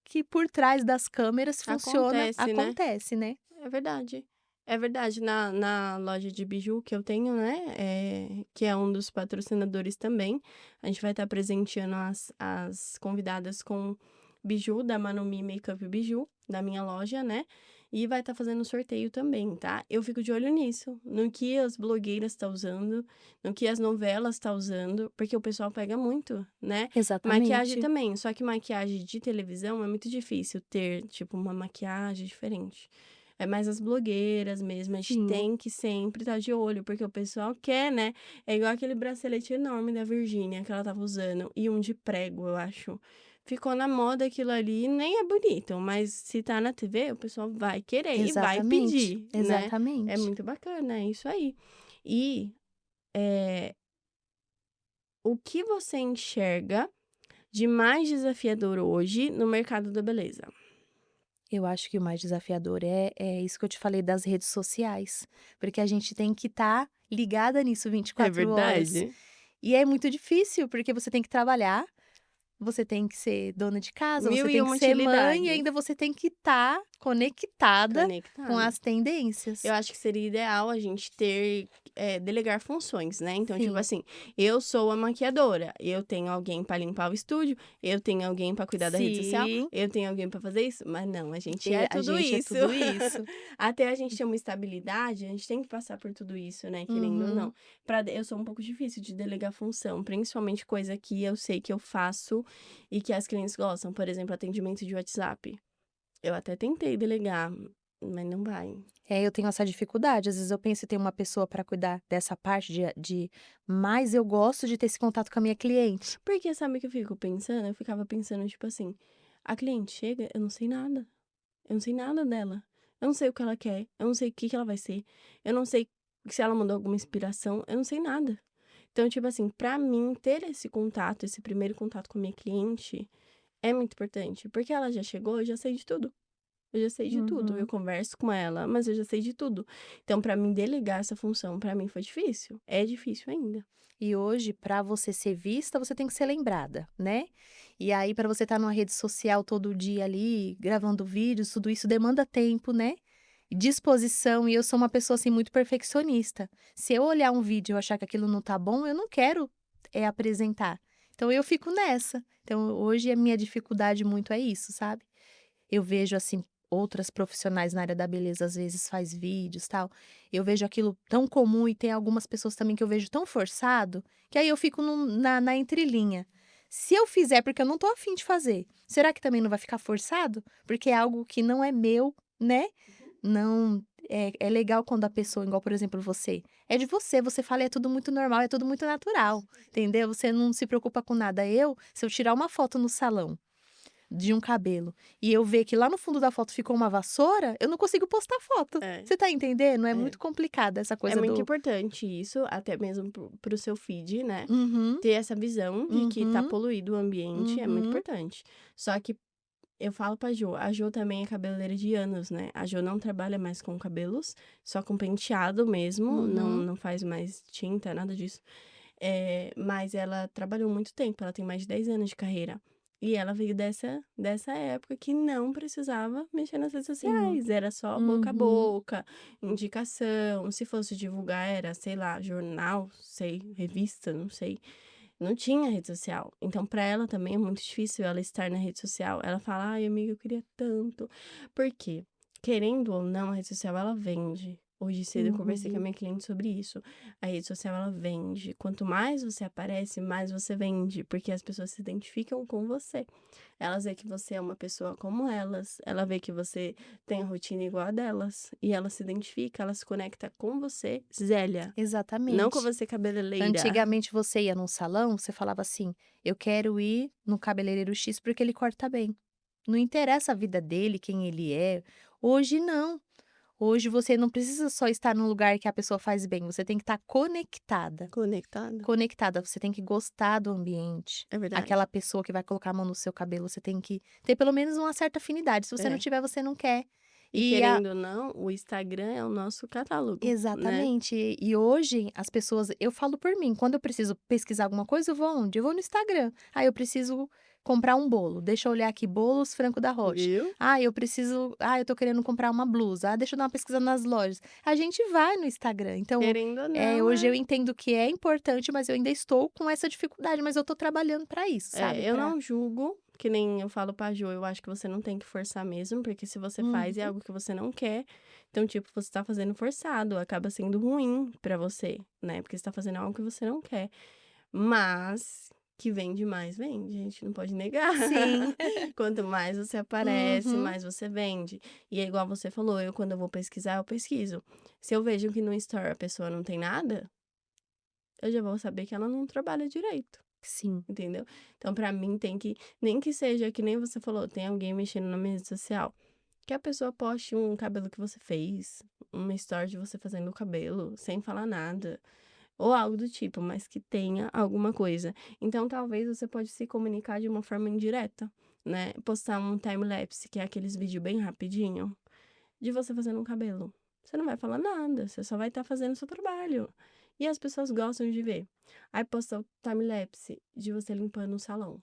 que por trás das câmeras funciona, Acontece, né? acontece, né. É verdade. É verdade. Na loja de biju que eu tenho, né? Que é um dos patrocinadores também. A gente vai estar presenteando as convidadas com biju da Manumi Makeup Biju, da minha loja, né? E vai estar fazendo sorteio também, tá? Eu fico de olho nisso, no que as blogueiras estão usando, no que as novelas estão usando, porque o pessoal pega muito, né? Maquiagem Exatamente. também, só que maquiagem de televisão é muito difícil ter, tipo, uma maquiagem diferente. É mais as blogueiras mesmo, a gente Sim. tem que sempre estar de olho, porque o pessoal quer, né? É igual aquele bracelete enorme da Virgínia que ela tava usando, e um de prego, eu acho. Ficou na moda aquilo ali, nem é bonito, mas se tá na TV, o pessoal vai querer e vai Exatamente, pedir, né? É exatamente. muito bacana, é isso aí. E eh, o que você enxerga de mais desafiador hoje no mercado da beleza? Eu acho que o mais desafiador é isso que eu te falei das redes sociais, porque a gente tem que estar ligada nisso vinte e É quatro horas. verdade? E é muito difícil, porque você tem que trabalhar, você tem que ser dona de casa, Mil você e tem que uma ser mãe e utilidades. ainda você tem que estar conectada com Conectada. as tendências. Eu acho que seria ideal a gente ter, delegar funções, né. Então, tipo Sim, assim, eu sou a maquiadora, eu tenho alguém para limpar o estúdio, eu tenho alguém para cuidar da rede social, sim, eu tenho alguém para fazer isso, mas não, a gente é a tudo gente é isso. tudo isso. Até a gente ter uma estabilidade, a gente tem que passar por tudo isso, né, querendo ou não. Uhum. Eu sou um pouco difícil de delegar função, principalmente coisa que eu sei que eu faço e que as clientes gostam, por exemplo, atendimento de WhatsApp. Eu até tentei delegar, mas não vai. Eu tenho essa dificuldade, às vezes eu penso em ter uma pessoa para cuidar dessa parte mas eu gosto de ter esse contato com a minha cliente. Porque sabe o que eu fico pensando? Eu ficava pensando, tipo assim, a cliente chega, eu não sei nada. Eu não sei nada dela. Eu não sei o que ela quer, eu não sei o que que ela vai ser. Eu não sei se ela mandou alguma inspiração, eu não sei nada. Então, tipo assim, pra mim, ter esse contato, esse primeiro contato com a minha cliente, é muito importante. Porque ela já chegou, eu já sei de tudo. Eu já sei de tudo. Eu Uhum. converso com ela, mas eu já sei de tudo. Então, pra mim, delegar essa função, pra mim foi difícil. É difícil ainda. E hoje, para você ser vista, você tem que ser lembrada, né. E aí, para você estar numa rede social todo dia ali, gravando vídeos, tudo isso demanda tempo, né, disposição, e eu sou uma pessoa, assim, muito perfeccionista. Se eu olhar um vídeo e eu achar que aquilo não tá bom, eu não quero, apresentar. Então eu fico nessa. Então hoje a minha dificuldade muito é isso, sabe. Eu vejo, assim, outras profissionais na área da beleza, às vezes, faz vídeos, tal, eu vejo aquilo tão comum e tem algumas pessoas também que eu vejo tão forçado, que aí eu fico na entrelinha. Se eu fizer porque eu não tô afim de fazer, será que também não vai ficar forçado? Porque é algo que não é meu, né? Não é legal quando a pessoa, igual, por exemplo, você, é de você, você fala e é tudo muito normal, é tudo muito natural, entendeu? Você não se preocupa com nada. Se eu tirar uma foto no salão de um cabelo e eu ver que lá no fundo da foto ficou uma vassoura, eu não consigo postar foto. É, Você tá entendendo? É é. muito complicada essa É coisa muito do importante isso, até mesmo pro seu feed, né? uhum, Ter essa visão de que tá uhum, poluído o ambiente é muito uhum, importante. Só que eu falo pra Jo, a Jo também é cabeleireira de anos, né? A Jo não trabalha mais com cabelos, só com penteado mesmo, uhum. não faz mais tinta, nada disso. Mas ela trabalhou muito tempo, ela tem mais de 10 anos de carreira. E ela veio dessa época que não precisava mexer nas redes Sim. sociais, era só boca a Uhum. boca, indicação. Se fosse divulgar, era, sei lá, jornal, sei, revista, não sei. Não tinha rede social. Então, pra ela também é muito difícil ela estar na rede social. Ela fala, ai, amiga, eu queria tanto. Por quê? Querendo ou não, a rede social ela vende. Hoje cedo eu conversei com a Uhum. minha cliente sobre isso. A rede social ela vende. Quanto mais você aparece, mais você vende, porque as pessoas se identificam com você. Elas veem que você é uma pessoa como elas, ela vê que você tem a rotina igual a delas, e ela se identifica, ela se conecta com você, Zélia, não com Exatamente. você cabeleireira. Antigamente você ia num salão, você falava assim: "Eu quero ir no cabeleireiro X porque ele corta bem". Não interessa a vida dele, quem ele é. Hoje não. Hoje você não precisa só estar num lugar que a pessoa faz bem, você tem que estar conectada. Conectada? Conectada, você tem que gostar do ambiente. É verdade. Aquela pessoa que vai colocar a mão no seu cabelo, você tem que ter pelo menos uma certa afinidade. Se você não É. tiver, você não quer. E E a querendo ou não, o Instagram é o nosso catálogo, né? Exatamente. E hoje as pessoas eu falo por mim, quando eu preciso pesquisar alguma coisa, eu vou aonde? Eu vou no Instagram. Ah, eu preciso comprar um bolo, deixa eu olhar aqui, bolos Franco da Rocha. Viu? Eu tô querendo comprar uma blusa, deixa eu dar uma pesquisa nas lojas. A gente vai no Instagram. Então, Querendo ou não, hoje eu entendo que é importante, mas eu ainda estou com essa dificuldade, mas eu tô trabalhando para isso, sabe, eu pra não julgo, que nem eu falo pra Jo, eu acho que você não tem que forçar mesmo, porque se você faz é Uhum. algo que você não quer, então, tipo, você tá fazendo forçado, acaba sendo ruim pra você, né? Porque você tá fazendo algo que você não quer. Mas que vende mais, vende, a gente não pode negar. Sim. Quanto mais você aparece, Uhum. mais você vende. E é igual você falou, eu quando eu vou pesquisar, eu pesquiso. Se eu vejo que no store a pessoa não tem nada, eu já vou saber que ela não trabalha direito, Sim. entendeu? Então, pra mim, tem que, nem que seja que nem você falou, tem alguém mexendo na minha rede social, que a pessoa poste um cabelo que você fez, uma story de você fazendo o cabelo, sem falar nada. Ou algo do tipo, mas que tenha alguma coisa. Então, talvez você pode se comunicar de uma forma indireta, né? Postar um time-lapse, que é aqueles vídeos bem rapidinho, de você fazendo um cabelo. Você não vai falar nada, você só vai estar fazendo o seu trabalho. E as pessoas gostam de ver. Aí posta o time-lapse de você limpando o salão.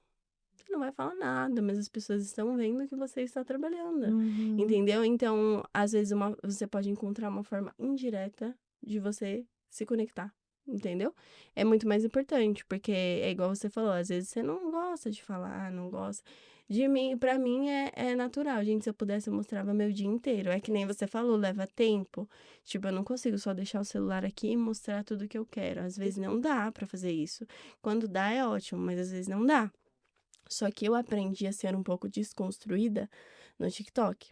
Você não vai falar nada, mas as pessoas estão vendo que você está trabalhando. Uhum. Entendeu? Então, às vezes, você pode encontrar uma forma indireta de você se conectar. Entendeu? É muito mais importante, porque é igual você falou, às vezes você não gosta de falar, não gosta. De mim, pra mim é natural, gente. Se eu pudesse, eu mostrava meu dia inteiro. É que nem você falou, leva tempo. Tipo, eu não consigo só deixar o celular aqui e mostrar tudo que eu quero. Às vezes não dá pra fazer isso. Quando dá é ótimo, mas às vezes não dá. Só que eu aprendi a ser um pouco desconstruída no TikTok.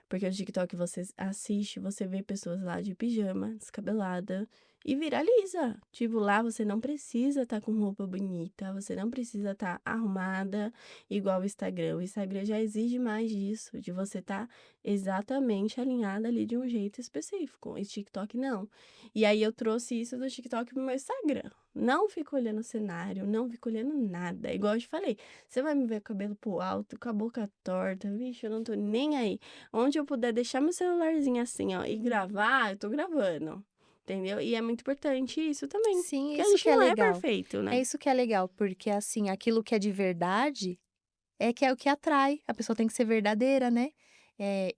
Porque no TikTok você assiste, você vê pessoas lá de pijama, descabelada, e viraliza. Tipo, lá você não precisa estar com roupa bonita, você não precisa estar arrumada igual o Instagram. O Instagram já exige mais disso, de você estar exatamente alinhada ali de um jeito específico. E TikTok não. E aí eu trouxe isso do TikTok pro meu Instagram. Não fico olhando o cenário, não fico olhando nada. Igual eu te falei, você vai me ver com o cabelo pro alto, com a boca torta, vixe, eu não tô nem aí. Onde eu puder deixar meu celularzinho assim, ó, e gravar, eu tô gravando. Entendeu? E é muito importante isso também. Sim, Porque a isso gente que é não é legal. perfeito, É né? isso que é legal, porque assim, aquilo que é de verdade é que é o que atrai. A pessoa tem que ser verdadeira, né?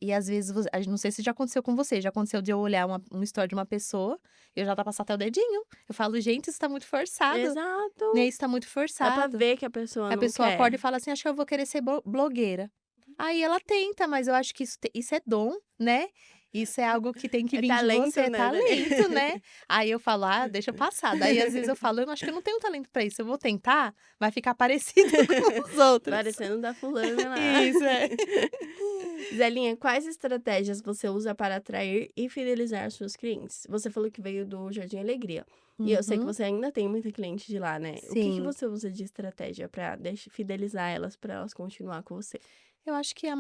E às vezes, não sei se já aconteceu com você, já aconteceu de eu olhar uma story de uma pessoa, eu já tá passando até o dedinho. Eu falo, gente, isso tá muito forçado, né? Exato. Isso tá muito Dá pra forçado. ver que a pessoa A não pessoa acorda e quer. fala assim, acho que eu vou querer ser blogueira. Aí ela tenta, mas eu acho que isso é dom, né. Isso é algo que tem que É vir de talento, você, é né, talento, né. Aí eu falo: "Ah, deixa passar". Daí às vezes eu falo: "Eu acho que eu não tenho talento pra isso, eu vou tentar, vai ficar parecido com os outros". Parecendo da fulana lá. Isso, é. Zelinha, quais estratégias você usa para atrair e fidelizar seus clientes? Você falou que veio do Jardim Alegria. E eu sei que Uhum. você ainda tem muita cliente de lá, né? O que Sim. você usa de estratégia para fidelizar elas, para elas continuar com você? Eu acho que a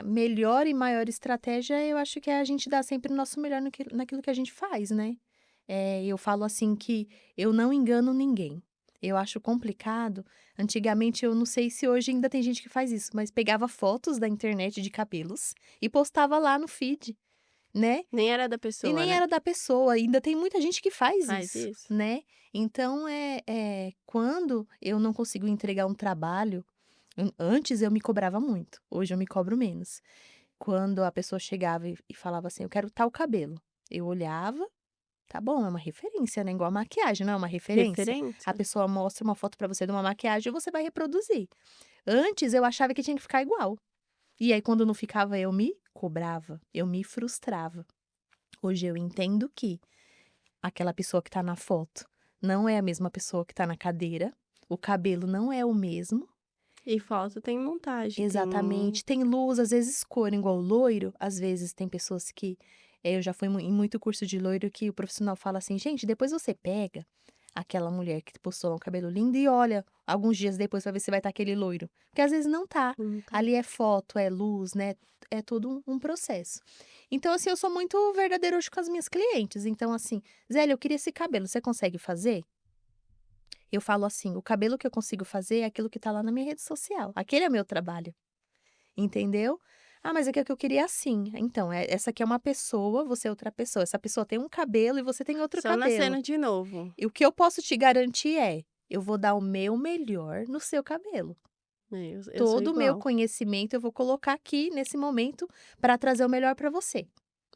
melhor e maior estratégia, eu acho que é a gente dar sempre o nosso melhor naquilo que a gente faz, né. Eu falo assim que eu não engano ninguém. Eu acho complicado. Antigamente, eu não sei se hoje ainda tem gente que faz isso, mas pegava fotos da internet de cabelos e postava lá no feed, né. Nem era da E pessoa, nem né? era da pessoa, ainda tem muita gente que faz Faz isso, isso? né. Então, quando eu não consigo entregar um trabalho, antes eu me cobrava muito, hoje eu me cobro menos. Quando a pessoa chegava e falava assim: "Eu quero tal cabelo", eu olhava, tá bom, é uma referência, né, igual a maquiagem, não é uma referência? A Referência? pessoa mostra uma foto pra você de uma maquiagem e você vai reproduzir. Antes eu achava que tinha que ficar igual, e aí quando não ficava eu me cobrava, eu me frustrava. Hoje eu entendo que aquela pessoa que tá na foto não é a mesma pessoa que tá na cadeira, o cabelo não é o mesmo. E foto tem montagem, tem. Exatamente. Tem luz, às vezes cor, igual loiro, às vezes tem pessoas que eu já fui em muito curso de loiro que o profissional fala assim: "Gente, depois você pega aquela mulher que postou lá um cabelo lindo e olha alguns dias depois pra ver se vai estar aquele loiro", porque às vezes não tá. Tá. Ali é foto, é luz, né, é todo um processo. Então, assim, eu sou muito verdadeira hoje com as minhas clientes, então assim: "Zélia, eu queria esse cabelo, você consegue fazer?" Eu falo assim: "O cabelo que eu consigo fazer é aquilo que tá lá na minha rede social, aquele é meu trabalho". Entendeu? "Ah, mas é que eu queria assim". Então, essa aqui é uma pessoa, você é outra pessoa. Essa pessoa tem um cabelo e você tem outro Só cabelo. nascendo de novo. E o que eu posso te garantir é, eu vou dar o meu melhor no seu cabelo. É, eu sou Todo o meu igual. conhecimento eu vou colocar aqui nesse momento para trazer o melhor para você.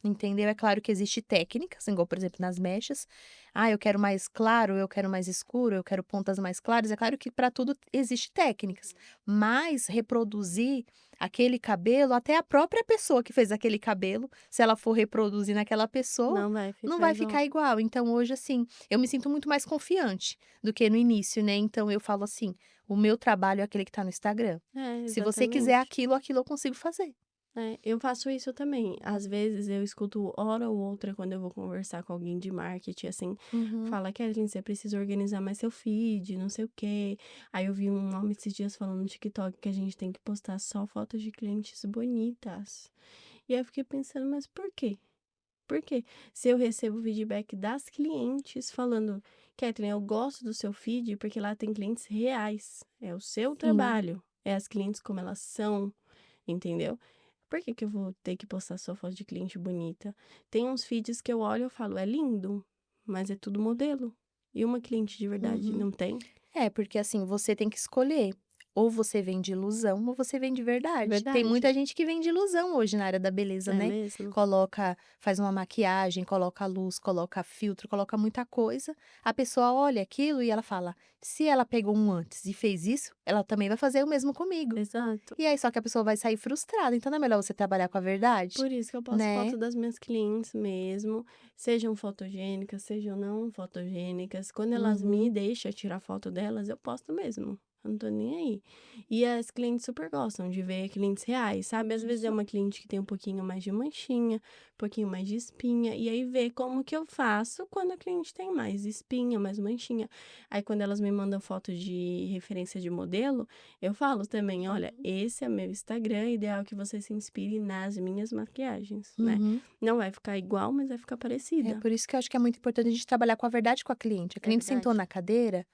Entendeu? É claro que existe técnicas, igual, por exemplo, nas mechas. Ah, eu quero mais claro, eu quero mais escuro, eu quero pontas mais claras. É claro que para tudo existe técnicas, mas reproduzir aquele cabelo, até a própria pessoa que fez aquele cabelo, se ela for reproduzir naquela pessoa, Não vai não ficar vai igual. ficar igual. Então, hoje, assim, eu me sinto muito mais confiante do que no início, né? Então, eu falo assim: o meu trabalho é aquele que está no Instagram. É, Se você quiser exatamente. aquilo, aquilo eu consigo fazer. É, eu faço isso também. Às vezes eu escuto hora ou outra quando eu vou conversar com alguém de marketing, assim, Uhum. fala, Kelly, você precisa organizar mais seu feed, não sei o quê. Aí eu vi um homem esses dias falando no TikTok que a gente tem que postar só fotos de clientes bonitas. E aí eu fiquei pensando, mas por quê? Por quê? Se eu recebo feedback das clientes falando, Kathleen, eu gosto do seu feed porque lá tem clientes reais. É o seu Sim. trabalho. É as clientes como elas são, entendeu? Por que que eu vou ter que postar só foto de cliente bonita? Tem uns feeds que eu olho e eu falo, é lindo, mas é tudo modelo. E uma cliente de verdade Uhum. não tem? É, porque assim, você tem que escolher. Ou você vende ilusão, ou você vende verdade. Tem Verdade. muita gente que vende ilusão hoje na área da beleza, É né? mesmo? Faz uma maquiagem, coloca luz, coloca filtro, coloca muita coisa. A pessoa olha aquilo e ela fala: se ela pegou um antes e fez isso, ela também vai fazer o mesmo comigo. Exato. E aí, só que a pessoa vai sair frustrada. Então, não é melhor você trabalhar com a verdade, Por isso que eu posto né? foto das minhas clientes mesmo, sejam fotogênicas, sejam não fotogênicas. Quando elas me Uhum. deixam tirar foto delas, eu posto mesmo. Eu não tô nem aí. E as clientes super gostam de ver clientes reais, sabe? Às vezes é uma cliente que tem um pouquinho mais de manchinha, um pouquinho mais de espinha, e aí vê como que eu faço quando a cliente tem mais espinha, mais manchinha. Aí quando elas me mandam foto de referência de modelo, eu falo também, olha, esse é meu Instagram, é ideal que você se inspire nas minhas maquiagens, né? Uhum. Não vai ficar igual, mas vai ficar É parecida. por isso que eu acho que é muito importante a gente trabalhar com a verdade com a cliente. A É cliente sentou verdade. na cadeira,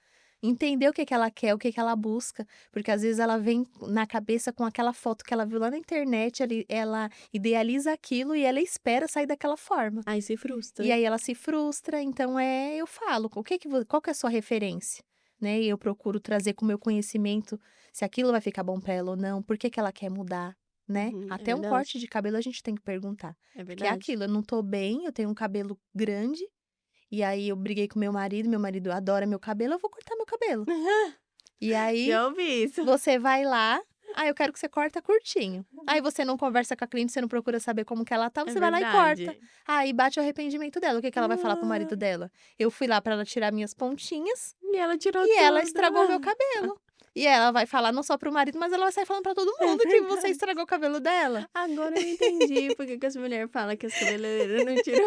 entendeu o que que ela quer, o que que ela busca, porque às vezes ela vem na cabeça com aquela foto que ela viu lá na internet, ela idealiza aquilo e ela espera sair daquela forma. Aí se frustra. E aí ela se frustra, então eu falo, qual que é a sua referência? Né? E eu procuro trazer com o meu conhecimento se aquilo vai ficar bom para ela ou não, por que que ela quer mudar, né? Uhum, é Até um verdade. corte de cabelo a gente tem que perguntar. É Porque é verdade. aquilo, eu não tô bem, eu tenho um cabelo grande, e aí eu briguei com meu marido adora meu cabelo, eu vou cortar meu cabelo. E aí Já ouvi isso. você vai lá, Ah, eu quero que você corta curtinho. Aí você não conversa com a cliente, você não procura saber como que ela tá, É você vai lá e corta. verdade. Aí bate o arrependimento dela. O que que ela vai falar pro marido Ai, dela? Eu fui lá pra ela tirar minhas pontinhas e ela tirou e ela tudo. estragou meu cabelo. E ela vai falar não só pro marido, mas ela vai sair falando pra todo É mundo que você verdade. estragou o cabelo dela. Agora eu entendi porque que as mulheres falam que as cabeleireiras não tiram.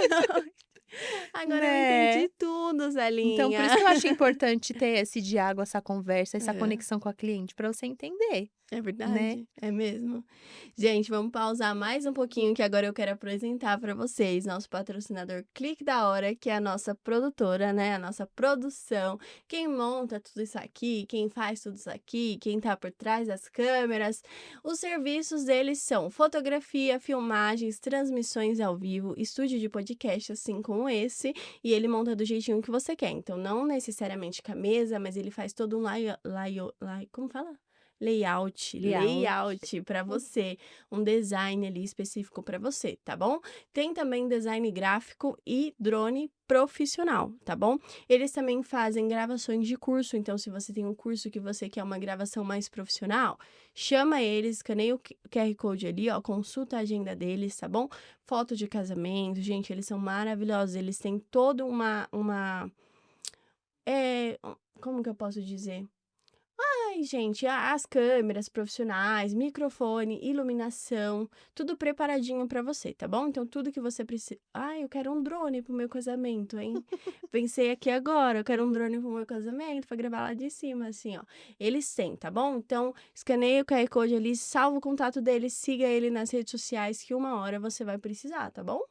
Agora eu Né? entendi tudo, Então, por Zelinha. isso que eu acho importante ter esse diálogo, essa conversa, essa É. conexão com a cliente, pra você entender, É né? verdade, é mesmo. Gente, vamos pausar mais um pouquinho que agora eu quero apresentar para vocês nosso patrocinador Clique da Hora, que é a nossa produtora, né? A nossa produção. Quem monta tudo isso aqui, quem faz tudo isso aqui, quem tá por trás das câmeras. Os serviços deles são fotografia, filmagens, transmissões ao vivo, estúdio de podcast, assim como esse, e ele monta do jeitinho que você quer. Então, não necessariamente com a mesa, mas ele faz todo um como fala? Layout. Layout para você, um design ali específico para você, tá bom? Tem também design gráfico e drone profissional, tá bom? Eles também fazem gravações de curso, então se você tem um curso que você quer uma gravação mais profissional, chama eles, escaneia o QR Code ali, ó, consulta a agenda deles, tá bom? Foto de casamento, gente, eles são maravilhosos, eles têm toda como que eu posso dizer? Ai, gente, as câmeras profissionais, microfone, iluminação, tudo preparadinho pra você, tá bom? Então, tudo que você precisa. Ai, eu quero um drone pro meu casamento, hein? Pensei aqui agora, eu quero um drone pro meu casamento pra gravar lá de cima, assim, ó. Eles têm, tá bom? Então, escaneia o QR Code ali, salva o contato dele, siga ele nas redes sociais que uma hora você vai precisar, tá bom?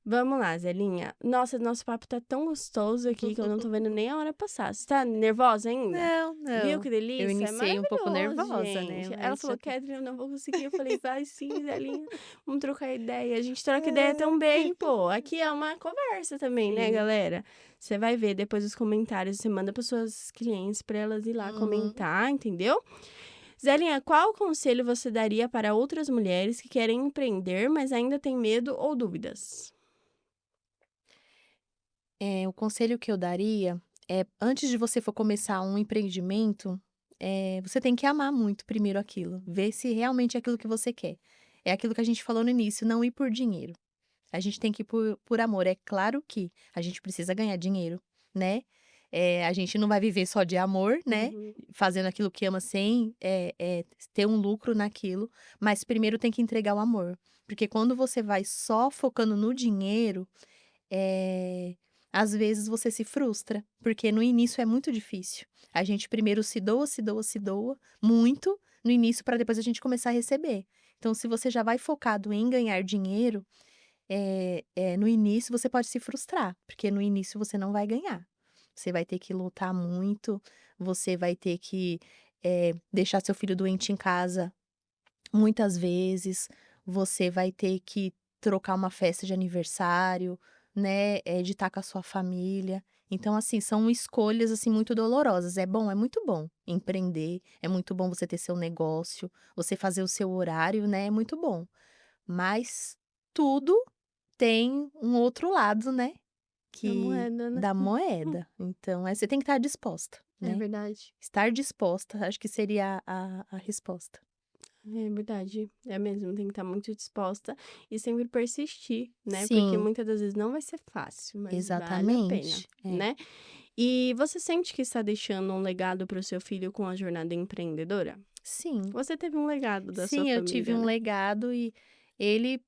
Vamos lá, Zelinha. Nossa, nosso papo tá tão gostoso aqui que eu não tô vendo nem a hora passar. Você tá nervosa ainda? Não, Viu não. que Eu delícia? É iniciei um pouco maravilhoso, nervosa, né, gente. Ela mas já falou, tá Catherine, eu não vou conseguir. Eu falei, vai sim, Zelinha. Vamos trocar ideia. A gente troca ideia também, pô. Aqui é uma conversa também, né, sim. galera? Você vai ver depois os comentários. Você manda para suas clientes para elas ir lá Uhum. comentar, entendeu? Zelinha, qual conselho você daria para outras mulheres que querem empreender, mas ainda têm medo ou dúvidas? O conselho que eu daria é, antes de você for começar um empreendimento, você tem que amar muito primeiro aquilo, ver se realmente é aquilo que você quer. É aquilo que a gente falou no início, não ir por dinheiro. A gente tem que ir por amor. É claro que a gente precisa ganhar dinheiro, né? A gente não vai viver só de amor, né? Uhum. Fazendo aquilo que ama sem ter um lucro naquilo, mas primeiro tem que entregar o amor. Porque quando você vai só focando no dinheiro, eh, às vezes você se frustra, porque no início é muito difícil. A gente primeiro se doa, se doa, se doa muito no início para depois a gente começar a receber. Então, se você já vai focado em ganhar dinheiro, no início você pode se frustrar, porque no início você não vai ganhar. Você vai ter que lutar muito, você vai ter que, deixar seu filho doente em casa muitas vezes, você vai ter que trocar uma festa de aniversário, né, de estar com a sua família. Então, assim, são escolhas, assim, muito dolorosas. É bom? É muito bom empreender, é muito bom você ter seu negócio, você fazer o seu horário, né, é muito bom. Mas tudo tem um outro lado, né, Da que moeda, né? da moeda. Então, você tem que estar disposta, É né. verdade. Estar disposta, acho que seria a resposta. É verdade. É mesmo, tem que estar muito disposta e sempre persistir, né? Porque Sim, muitas das vezes não vai ser fácil, mas vale a pena, exatamente. É. né? E você sente que está deixando um legado para o seu filho com a jornada empreendedora? Sim, Você teve um legado da sua sim, eu tive família, um né? legado e ele,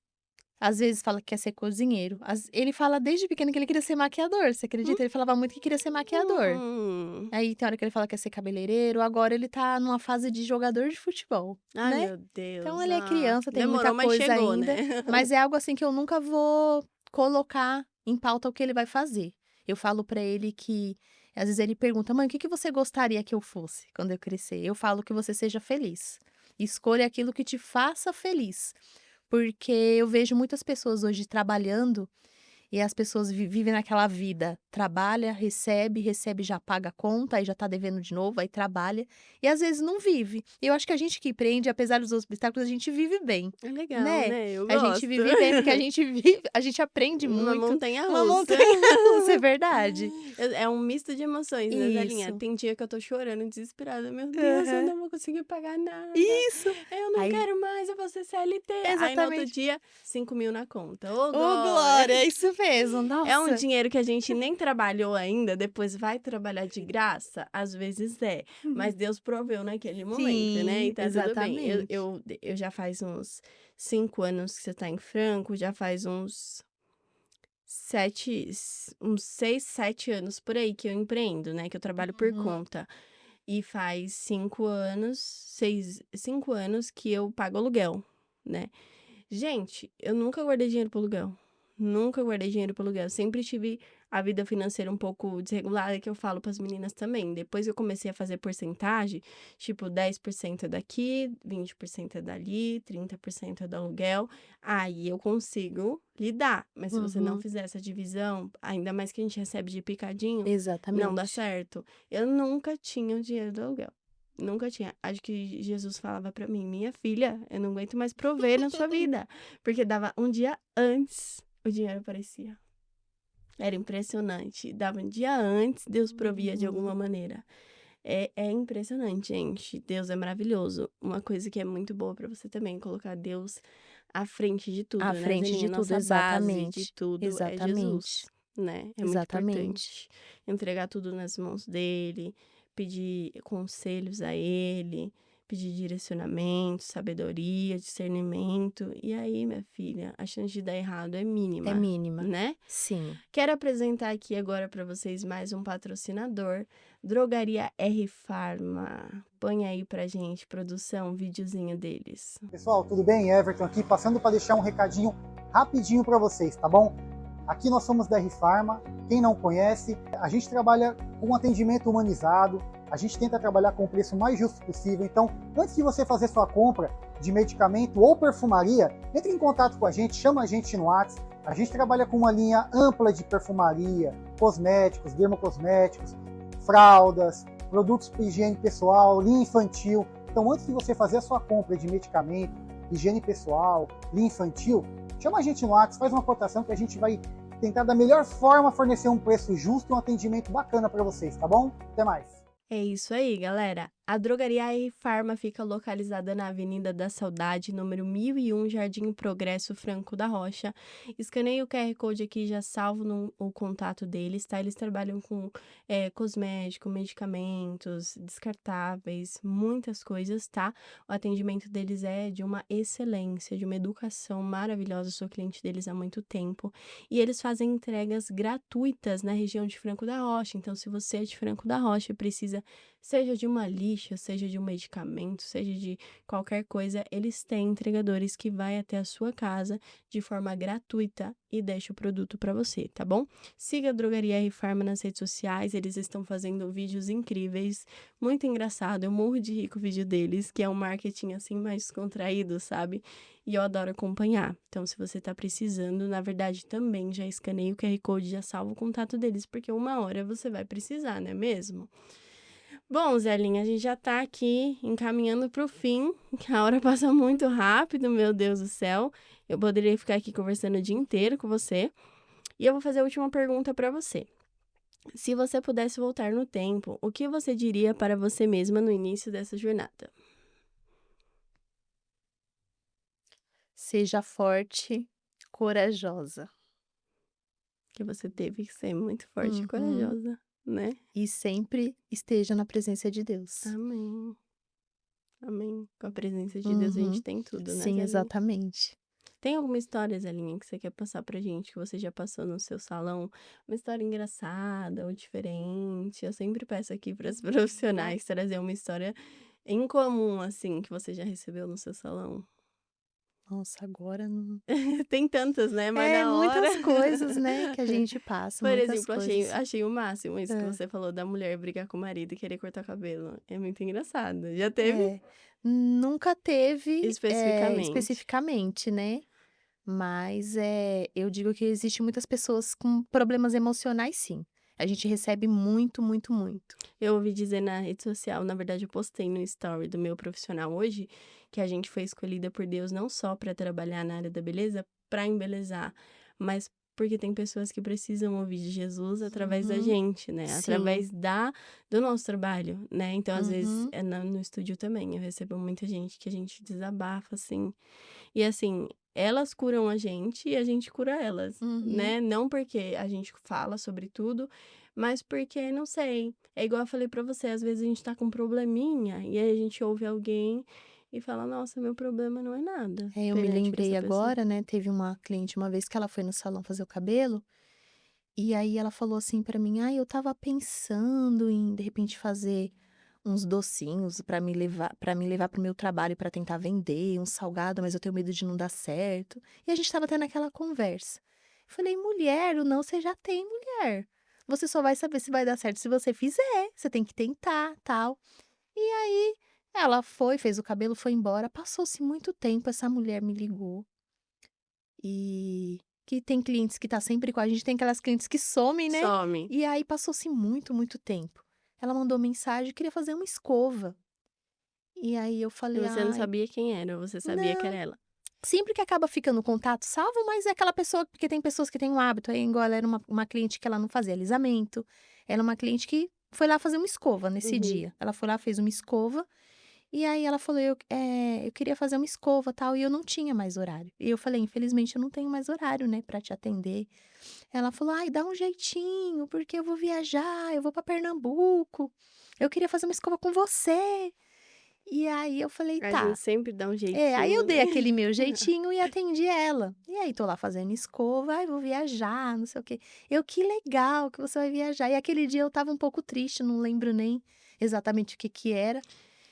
às vezes, fala que quer ser cozinheiro. Ele fala desde pequeno que ele queria ser maquiador, você acredita? Ele falava muito que queria ser maquiador. Hum. Aí tem hora que ele fala que quer ser cabeleireiro, agora ele tá numa fase de jogador de futebol, Ai, né. meu Então Deus. ele é Ah, criança, tem muita demorou, mas coisa chegou, né? ainda, mas é algo, assim, que eu nunca vou colocar em pauta o que ele vai fazer. Eu falo pra ele que às vezes ele pergunta: "Mãe, o que que você gostaria que eu fosse quando eu crescer?" Eu falo: "Que você seja feliz. Escolha aquilo que te faça feliz", porque eu vejo muitas pessoas hoje trabalhando E as pessoas vivem naquela vida, trabalha, recebe, já paga a conta, aí já tá devendo de novo, aí trabalha, e às vezes não vive. E eu acho que a gente que empreende, apesar dos obstáculos, a gente vive bem, É legal, né. né, eu A gente gosto. vive bem, porque a gente vive a gente aprende Uma muito, uma montanha-russa. montanha-russa, é verdade. É um misto de emoções, né, Zelinha? Isso. Tem dia que eu tô chorando desesperada, "Meu Deus, eu Aham. não vou conseguir pagar nada, Isso. eu não Aí quero mais, eu vou ser CLT". Aí no outro exatamente. dia, 5.000 na conta. Ô Ô glória! glória, é isso mesmo, É um nossa. dinheiro que a gente nem trabalhou ainda, depois vai trabalhar de graça? Às vezes é, mas Uhum. Deus proveu naquele momento, né, e Sim, tá tudo bem. Eu exatamente. eu eu já faz uns 5 anos que você tá em Franco, já faz uns 6, 7 anos por aí que eu empreendo, né, que eu trabalho por Uhum. conta. E faz 5 anos que eu pago aluguel, né. Gente, eu nunca guardei dinheiro para aluguel. Nunca guardei dinheiro para aluguel. Sempre tive a vida financeira um pouco desregulada, que eu falo para as meninas também. Depois eu comecei a fazer porcentagem, tipo 10% é daqui, 20% é dali, 30% é do aluguel. Aí eu consigo lidar. Mas se você não Uhum. fizer essa divisão, ainda mais que a gente recebe de picadinho, não dá Exatamente. certo. Eu nunca tinha o dinheiro do aluguel. Nunca tinha. Acho que Jesus falava pra mim: "Minha filha, eu não aguento mais prover na sua vida", porque dava um dia antes, o dinheiro aparecia. Era impressionante. Dava um dia antes, Deus provia de alguma Uhum. maneira. É impressionante, gente. Deus é maravilhoso. Uma coisa que é muito boa pra você também, colocar Deus à frente de À tudo, né, frente Zelinha? de tudo, Nossa base de exatamente. tudo é Exatamente. Jesus, né? É muito Exatamente. importante entregar tudo nas mãos dele, pedir conselhos a ele, pedir direcionamento, sabedoria, discernimento. E aí, minha filha, a chance de dar errado é É mínima, mínima. né? Sim. Quero apresentar aqui agora para vocês mais um patrocinador, Drogaria R Farma. Põe aí pra gente, produção, um videozinho deles. Pessoal, tudo bem? Everton aqui, passando para deixar um recadinho rapidinho para vocês, tá bom? Aqui nós somos da R-Pharma, quem não conhece, a gente trabalha com atendimento humanizado, a gente tenta trabalhar com o preço mais justo possível, então antes de você fazer sua compra de medicamento ou perfumaria, entre em contato com a gente, chama a gente no WhatsApp, a gente trabalha com uma linha ampla de perfumaria, cosméticos, dermocosméticos, fraldas, produtos para higiene pessoal, linha infantil. Então, antes de você fazer a sua compra de medicamento, higiene pessoal, linha infantil, chama a gente no WhatsApp, faz uma cotação que a gente vai tentar da melhor forma fornecer um preço justo e um atendimento bacana para vocês, tá bom? Até mais! É isso aí, galera. A Drogaria R Farma fica localizada na Avenida da Saudade, número 1001, Jardim Progresso, Franco da Rocha. Escaneie o QR Code aqui, já salvo o contato deles, tá? Eles trabalham com cosmético, medicamentos, descartáveis, muitas coisas, tá? O atendimento deles é de uma excelência, de uma educação maravilhosa. Sou cliente deles há muito tempo. E eles fazem entregas gratuitas na região de Franco da Rocha. Então, se você é de Franco da Rocha e precisa, seja de uma lixa, seja de um medicamento, seja de qualquer coisa, eles têm entregadores que vai até a sua casa de forma gratuita e deixa o produto para você, tá bom? Siga a Drogaria R Farma nas redes sociais, eles estão fazendo vídeos incríveis, muito engraçado. Eu morro de rir com o vídeo deles, que é um marketing assim mais descontraído, sabe? E eu adoro acompanhar. Então, se você tá precisando, na verdade, também já escaneie o QR Code, já salva o contato deles, porque uma hora você vai precisar, não é mesmo? Bom, Zelinha, a gente já tá aqui encaminhando pro fim, que a hora passa muito rápido, meu Deus do céu. Eu poderia ficar aqui conversando o dia inteiro com você. E eu vou fazer a última pergunta para você. Se você pudesse voltar no tempo, o que você diria para você mesma no início dessa jornada? Seja forte, corajosa. Que você teve que ser muito forte e Uhum. corajosa, né? E sempre esteja na presença de Deus. Amém. Amém. Com a presença de Deus a gente Uhum. tem tudo, né, Sim, Zelinha? exatamente. Tem alguma história, Zelinha, que você quer passar pra gente, que você já passou no seu salão? Uma história engraçada ou diferente? Eu sempre peço aqui para os profissionais trazer uma história em comum, assim, que você já recebeu no seu salão. Nossa, agora não. Tem tantas, né? Mas É, na hora. muitas coisas, né, que a gente passa, Por muitas exemplo, achei, coisas. achei o máximo isso que É, você falou da mulher brigar com o marido e querer cortar o cabelo. É muito engraçado. Já teve? é. Nunca teve, Especificamente. especificamente, né. Mas, eu digo que existe muitas pessoas com problemas emocionais sim. A gente recebe muito, muito, muito. Eu ouvi dizer na rede social, na verdade eu postei no story do meu profissional hoje, que a gente foi escolhida por Deus não só para trabalhar na área da beleza, para embelezar, mas porque tem pessoas que precisam ouvir de Jesus através da Uhum. gente, né? Sim. Através do nosso trabalho, né? Então, às vezes, Uhum. no estúdio também, eu recebo muita gente que a gente desabafa, assim. E assim, elas curam a gente e a gente cura elas, Uhum. né? Não porque a gente fala sobre tudo, mas porque, não sei, é igual eu falei pra você, às vezes a gente tá com um probleminha e aí a gente ouve alguém e fala: "Nossa, meu problema não é nada Eu me perante o que essa lembrei pessoa". agora, né, teve uma cliente uma vez que ela foi no salão fazer o cabelo, e aí ela falou assim pra mim: "Ai, eu estava pensando em, de repente, fazer uns docinhos pra me levar para o meu trabalho pra tentar vender, um salgado, mas eu tenho medo de não dar certo". E a gente estava tendo aquela conversa. Falei: "Mulher, o não você já tem, mulher. Você só vai saber se vai dar certo se você fizer, você tem que tentar, tal". E aí, ela foi, fez o cabelo, foi embora. Passou-se muito tempo, essa mulher me ligou. E que tem clientes que tá sempre com a gente, tem aquelas clientes que somem, né. Some. E aí passou-se muito, muito tempo. Ela mandou mensagem, queria fazer uma escova. E aí eu E falei: você não "Ai, sabia quem era, você sabia que era não". ela. Sempre que acaba ficando contato salvo, mas é aquela pessoa porque tem pessoas que têm um hábito, aí igual ela era uma cliente que ela não fazia alisamento, ela é uma cliente que foi lá fazer uma escova nesse Uhum. dia. Ela foi lá, fez uma escova. E aí ela falou: eu queria fazer uma escova, tal", e eu não tinha mais horário. E eu falei: "Infelizmente eu não tenho mais horário, né, pra te atender". Ela falou: "Ai, dá um jeitinho, porque eu vou viajar, eu vou pra Pernambuco, eu queria fazer uma escova com você". E aí eu falei: A gente "Tá". sempre dá um Aí eu jeitinho, dei né. aquele meu jeitinho e atendi ela. E aí tô lá fazendo escova: "Ai, vou viajar, não sei o quê". Eu: "Que legal que você vai viajar". E aquele dia eu estava um pouco triste, não lembro nem exatamente o que que era.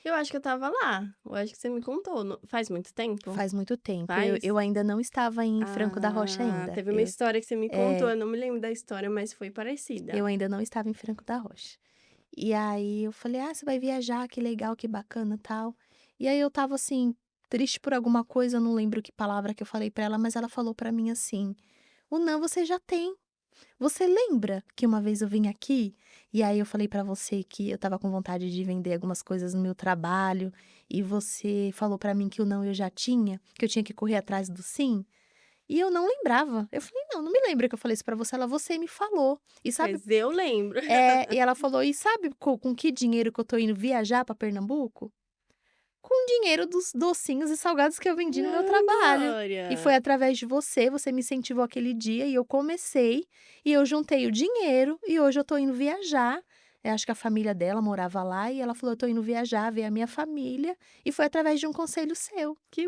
Eu acho que eu estava lá, eu acho que você me contou, faz muito tempo? Faz muito tempo. Eu Faz? ainda não estava em Franco da Rocha Ah, ainda. teve uma história que você me contou, É, eu não me lembro da história, mas foi parecida. eu ainda não estava em Franco da Rocha. E aí eu falei: "Ah, você vai viajar, que legal, que bacana, tal". E aí eu estava assim, triste por alguma coisa, eu não lembro que palavra que eu falei pra ela, mas ela falou pra mim assim: "O não você já tem. Você lembra que uma vez eu vim aqui, e aí eu falei pra você que eu estava com vontade de vender algumas coisas no meu trabalho, e você falou pra mim que o não eu já tinha, que eu tinha que correr atrás do sim?". E eu não lembrava. Eu falei: "Não, não me lembro que eu falei isso pra você". Ela: "Você me falou". E sabe, Mas eu lembro. e ela falou: "E sabe com que dinheiro que eu tô indo viajar pra Pernambuco? Com o dinheiro dos docinhos e salgados que eu vendi no meu Ai, trabalho. E foi Glória! através de você, você me incentivou aquele dia e eu comecei, e eu juntei o dinheiro e hoje eu tô indo viajar". Acho que a família dela morava lá e ela falou: "Eu tô indo viajar, ver a minha família", e foi através de um conselho seu. Que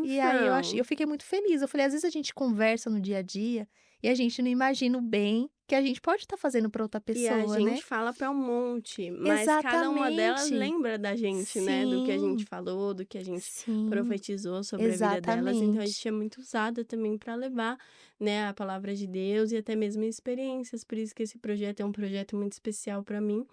E aí eu bênção! fiquei muito feliz, eu falei: "Às vezes a gente conversa no dia a dia, e a gente não imagina o bem que a gente pode estar fazendo para outra E a pessoa, né". gente fala para um monte, mas cada uma delas Exatamente. lembra da gente, né, do que a gente Sim, falou, do que a gente sim, profetizou sobre a vida delas, então a exatamente. gente é muito usada também para levar, né, a palavra de Deus e até mesmo experiências, por isso que esse projeto é um projeto muito especial para mim,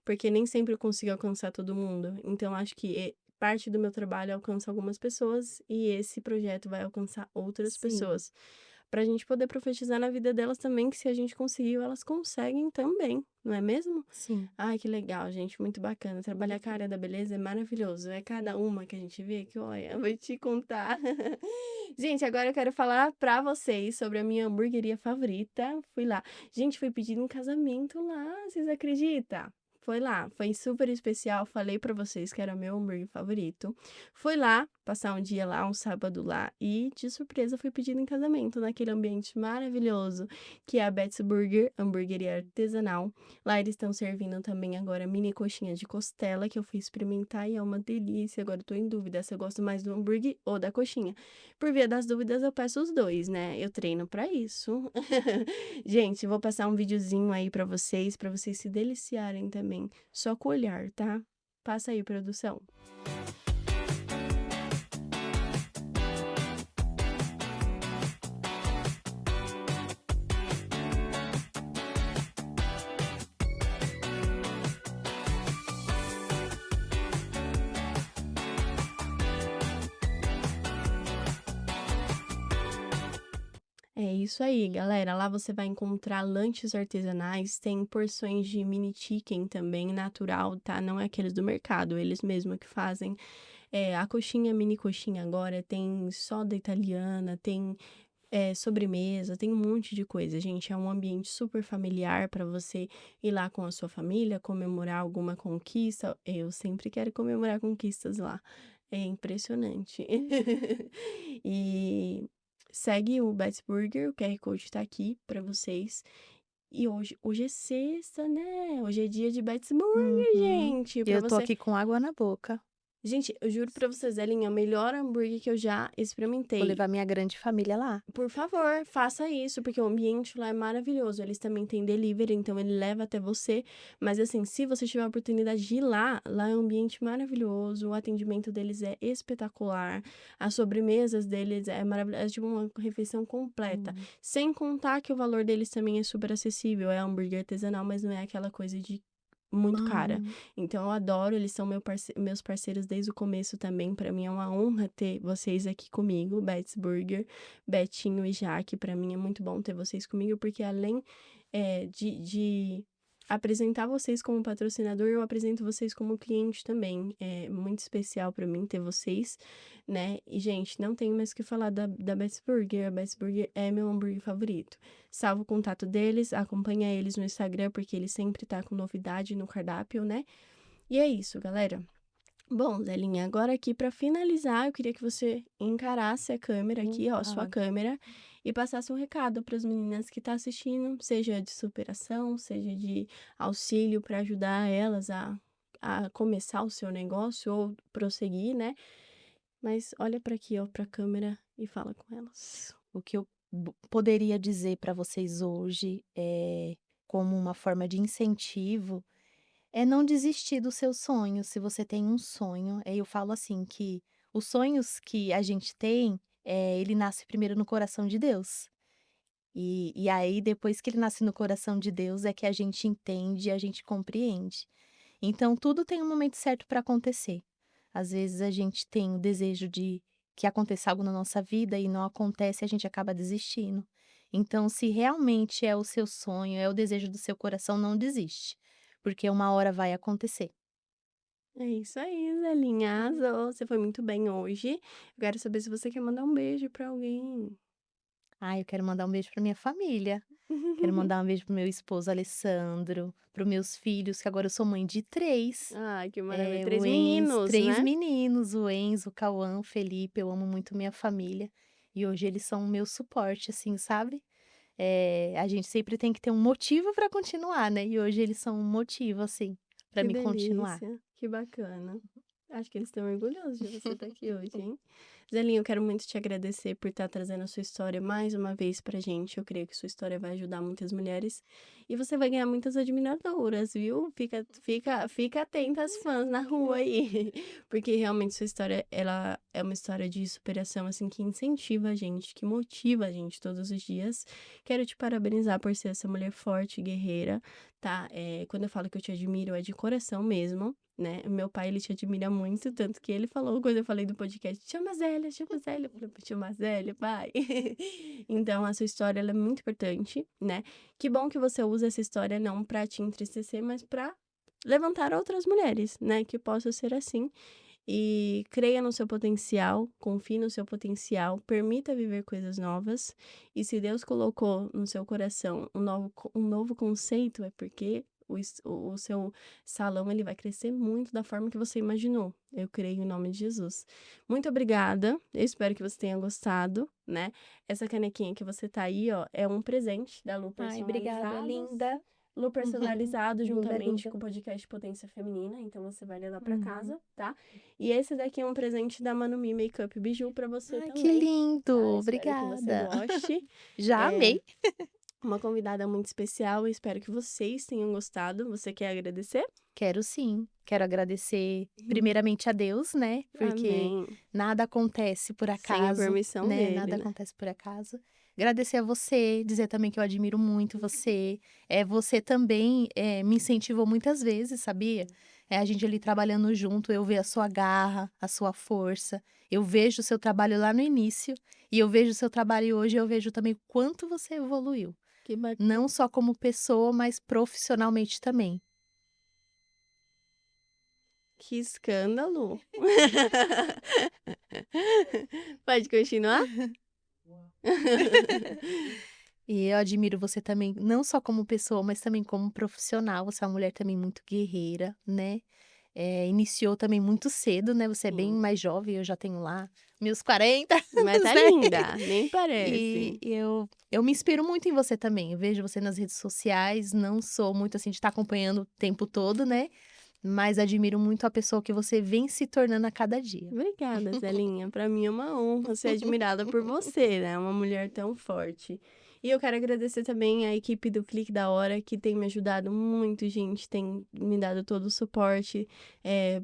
porque nem sempre eu consigo alcançar todo mundo, então acho que parte do meu trabalho alcança algumas pessoas e esse projeto vai alcançar outras Sim, pessoas. Pra gente poder profetizar na vida delas também, que se a gente conseguiu, elas conseguem também, não é mesmo? sim. Ai, que legal, gente, muito bacana. Trabalhar com a área da beleza é maravilhoso. É cada uma que a gente vê que, olha, eu vou te contar. Gente, agora eu quero falar pra vocês sobre a minha hamburgueria favorita. Fui lá. Gente, foi pedido em casamento lá, vocês acreditam? Foi lá, foi super especial. Falei pra vocês que era o meu hambúrguer favorito. Fui lá, passar um dia lá, um sábado lá, e de surpresa fui pedido em casamento naquele ambiente maravilhoso que é a Bet's Burger, hamburgueria artesanal. Lá eles estão servindo também agora mini coxinha de costela, que eu fui experimentar e é uma delícia. Agora eu tô em dúvida se eu gosto mais do hambúrguer ou da coxinha. Por via das dúvidas, eu peço os dois, né? Eu treino pra isso. Gente, vou passar um videozinho aí pra vocês se deliciarem também. Só com o olhar, tá? Passa aí, produção. É isso aí, galera. Lá você vai encontrar lanches artesanais, tem porções de mini chicken também, natural, tá? Não é aqueles do mercado, eles mesmos que fazem. A coxinha, mini coxinha agora, tem soda italiana, tem sobremesa, tem um monte de coisa, gente. É um ambiente super familiar para você ir lá com a sua família, comemorar alguma conquista. Eu sempre quero comemorar conquistas lá. É impressionante. E segue o Bets Burger, o QR Code tá aqui para vocês. E hoje é sexta, né? Hoje é dia de Bets Burger, Uhum. gente. E Para eu tô você. aqui com água na boca. Gente, eu juro pra vocês, Elinha, é o melhor hambúrguer que eu já Vou experimentei. levar minha grande família lá. Por favor, faça isso, porque o ambiente lá é maravilhoso. Eles também têm delivery, então ele leva até você. Mas assim, se você tiver a oportunidade de ir lá é um ambiente maravilhoso, o atendimento deles é espetacular, as sobremesas deles é maravilhosa, é tipo uma refeição completa. Sem contar que o valor deles também é super acessível, é hambúrguer artesanal, mas não é aquela coisa de muito cara. Uhum. Então eu adoro, eles são meus parceiros desde o começo também. Pra mim é uma honra ter vocês aqui comigo, Bets Burger, Betinho e Jaque. Pra mim é muito bom ter vocês comigo, porque além de apresentar vocês como patrocinador, eu apresento vocês como cliente também. É muito especial pra mim ter vocês, né? E, gente, não tenho mais o que falar da Bets Burger. A Bets Burger é meu hambúrguer favorito. Salva o contato deles, acompanha eles no Instagram, porque eles sempre tá com novidade no cardápio, né? E é isso, galera. Bom, Zelinha, agora aqui pra finalizar, eu queria que você encarasse a câmera aqui, ó, sua Água. câmera, e passasse um recado para as meninas que tá assistindo, seja de superação, seja de auxílio para ajudar elas a começar o seu negócio ou prosseguir, né? Mas olha para aqui, ó, para a câmera e fala com elas. O que eu poderia dizer para vocês hoje, como uma forma de incentivo, é não desistir dos seus sonhos. Se você tem um sonho, eu falo assim que os sonhos que a gente tem, ele nasce primeiro no coração de Deus. E aí, depois que ele nasce no coração de Deus, é que a gente entende, a gente compreende. Então, tudo tem um momento certo para acontecer. Às vezes, a gente tem o desejo de que aconteça algo na nossa vida e não acontece, a gente acaba desistindo. Então, se realmente é o seu sonho, é o desejo do seu coração, não desiste, porque uma hora vai acontecer. É isso aí, Zelinha, arrasou. Você foi muito bem hoje. Eu quero saber se você quer mandar um beijo para alguém. Eu quero mandar um beijo para minha família. Quero mandar um beijo pro meu esposo Alessandro, para os meus filhos, que agora eu sou mãe de 3. Ai, que maravilha. O 3 Enzo, meninos, 3 né? meninos, o Enzo, o Cauã, o Felipe, eu amo muito minha família. E hoje eles são o meu suporte, assim, sabe? A gente sempre tem que ter um motivo para continuar, né? E hoje eles são um motivo, assim, para Que me continuar. delícia, que bacana. Acho que eles estão orgulhosos de você estar aqui hoje, hein? Zelinha, eu quero muito te agradecer por estar trazendo a sua história mais uma vez pra gente. Eu creio que sua história vai ajudar muitas mulheres e você vai ganhar muitas admiradoras, viu? Fica atenta às fãs na rua aí, porque realmente sua história, ela é uma história de superação, assim, que incentiva a gente, que motiva a gente todos os dias. Quero te parabenizar por ser essa mulher forte, guerreira, tá? Quando eu falo que eu te admiro, é de coração mesmo, né? Meu pai, ele te admira muito, tanto que ele falou, quando eu falei do podcast, chama a Zélia, chama a Zélia. Eu falei, chama a Zélia, pai. Então, a sua história, ela é muito importante, né? Que bom que você usa essa história não pra te entristecer, mas pra levantar outras mulheres, né? Que possam ser assim. E creia no seu potencial, confie no seu potencial, permita viver coisas novas. E se Deus colocou no seu coração um novo conceito, é porque o seu salão ele vai crescer muito da forma que você imaginou. Eu creio em nome de Jesus. Muito obrigada. Eu espero que você tenha gostado, né? Essa canequinha que você tá aí, ó, é um presente da Lu Ai, obrigada, Personalizados. linda. Lu personalizado Linda, juntamente linda. com o podcast Potência Feminina, então você vai levar pra casa, tá? E esse daqui é um presente da Manumi Makeup Biju pra você Ai, que também, lindo, tá? Espero que você obrigada. goste. Já É amei. uma convidada muito especial, eu espero que vocês tenham gostado. Você quer agradecer? Quero sim. Quero agradecer primeiramente a Deus, né? Porque Amém. nada acontece por Sem a acaso, permissão né? dele, Nada né? acontece por acaso. Agradecer a você, dizer também que eu admiro muito você. Você também me incentivou muitas vezes, sabia? É a gente ali trabalhando junto, eu ver a sua garra, a sua força. Eu vejo o seu trabalho lá no início e eu vejo o seu trabalho hoje, eu vejo também o quanto você evoluiu. Que bacana. Não só como pessoa, mas profissionalmente também. Que escândalo. Pode continuar? E eu admiro você também, não só como pessoa, mas também como profissional. Você é uma mulher também muito guerreira, né? Iniciou também muito cedo, né? Você é bem Sim. mais jovem, eu já tenho lá meus 40 Mas tá né? linda, nem E parece. eu me inspiro muito em você também. Eu vejo você nas redes sociais, não sou muito assim de estar acompanhando o tempo todo, né? Mas admiro muito a pessoa que você vem se tornando a cada dia. Obrigada, Zelinha. Pra mim é uma honra ser admirada por você, né? Uma mulher tão forte. E eu quero agradecer também a equipe do Clique da Hora, que tem me ajudado muito, gente. Tem me dado todo o suporte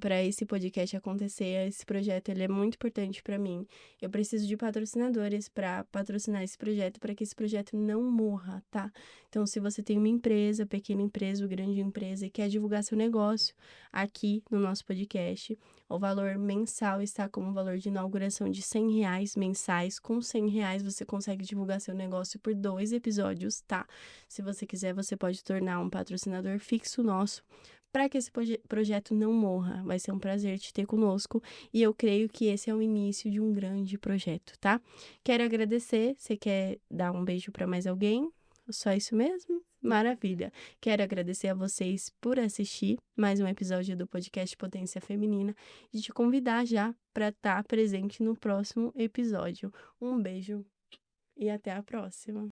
para esse podcast acontecer. Esse projeto ele é muito importante para mim. Eu preciso de patrocinadores para patrocinar esse projeto, para que esse projeto não morra, tá? Então, se você tem uma empresa, pequena empresa ou grande empresa, e quer divulgar seu negócio aqui no nosso podcast, o valor mensal está como valor de inauguração de R$ 100 mensais. Com R$ 100 você consegue divulgar seu negócio por 2 episódios, tá? Se você quiser, você pode tornar um patrocinador fixo nosso para que esse projeto não morra. Vai ser um prazer te ter conosco e eu creio que esse é o início de um grande projeto, tá? Quero agradecer. Você quer dar um beijo para mais alguém? Só isso mesmo? Maravilha. Quero agradecer a vocês por assistir mais um episódio do podcast Potência Feminina e te convidar já para estar presente no próximo episódio. Um beijo e até a próxima.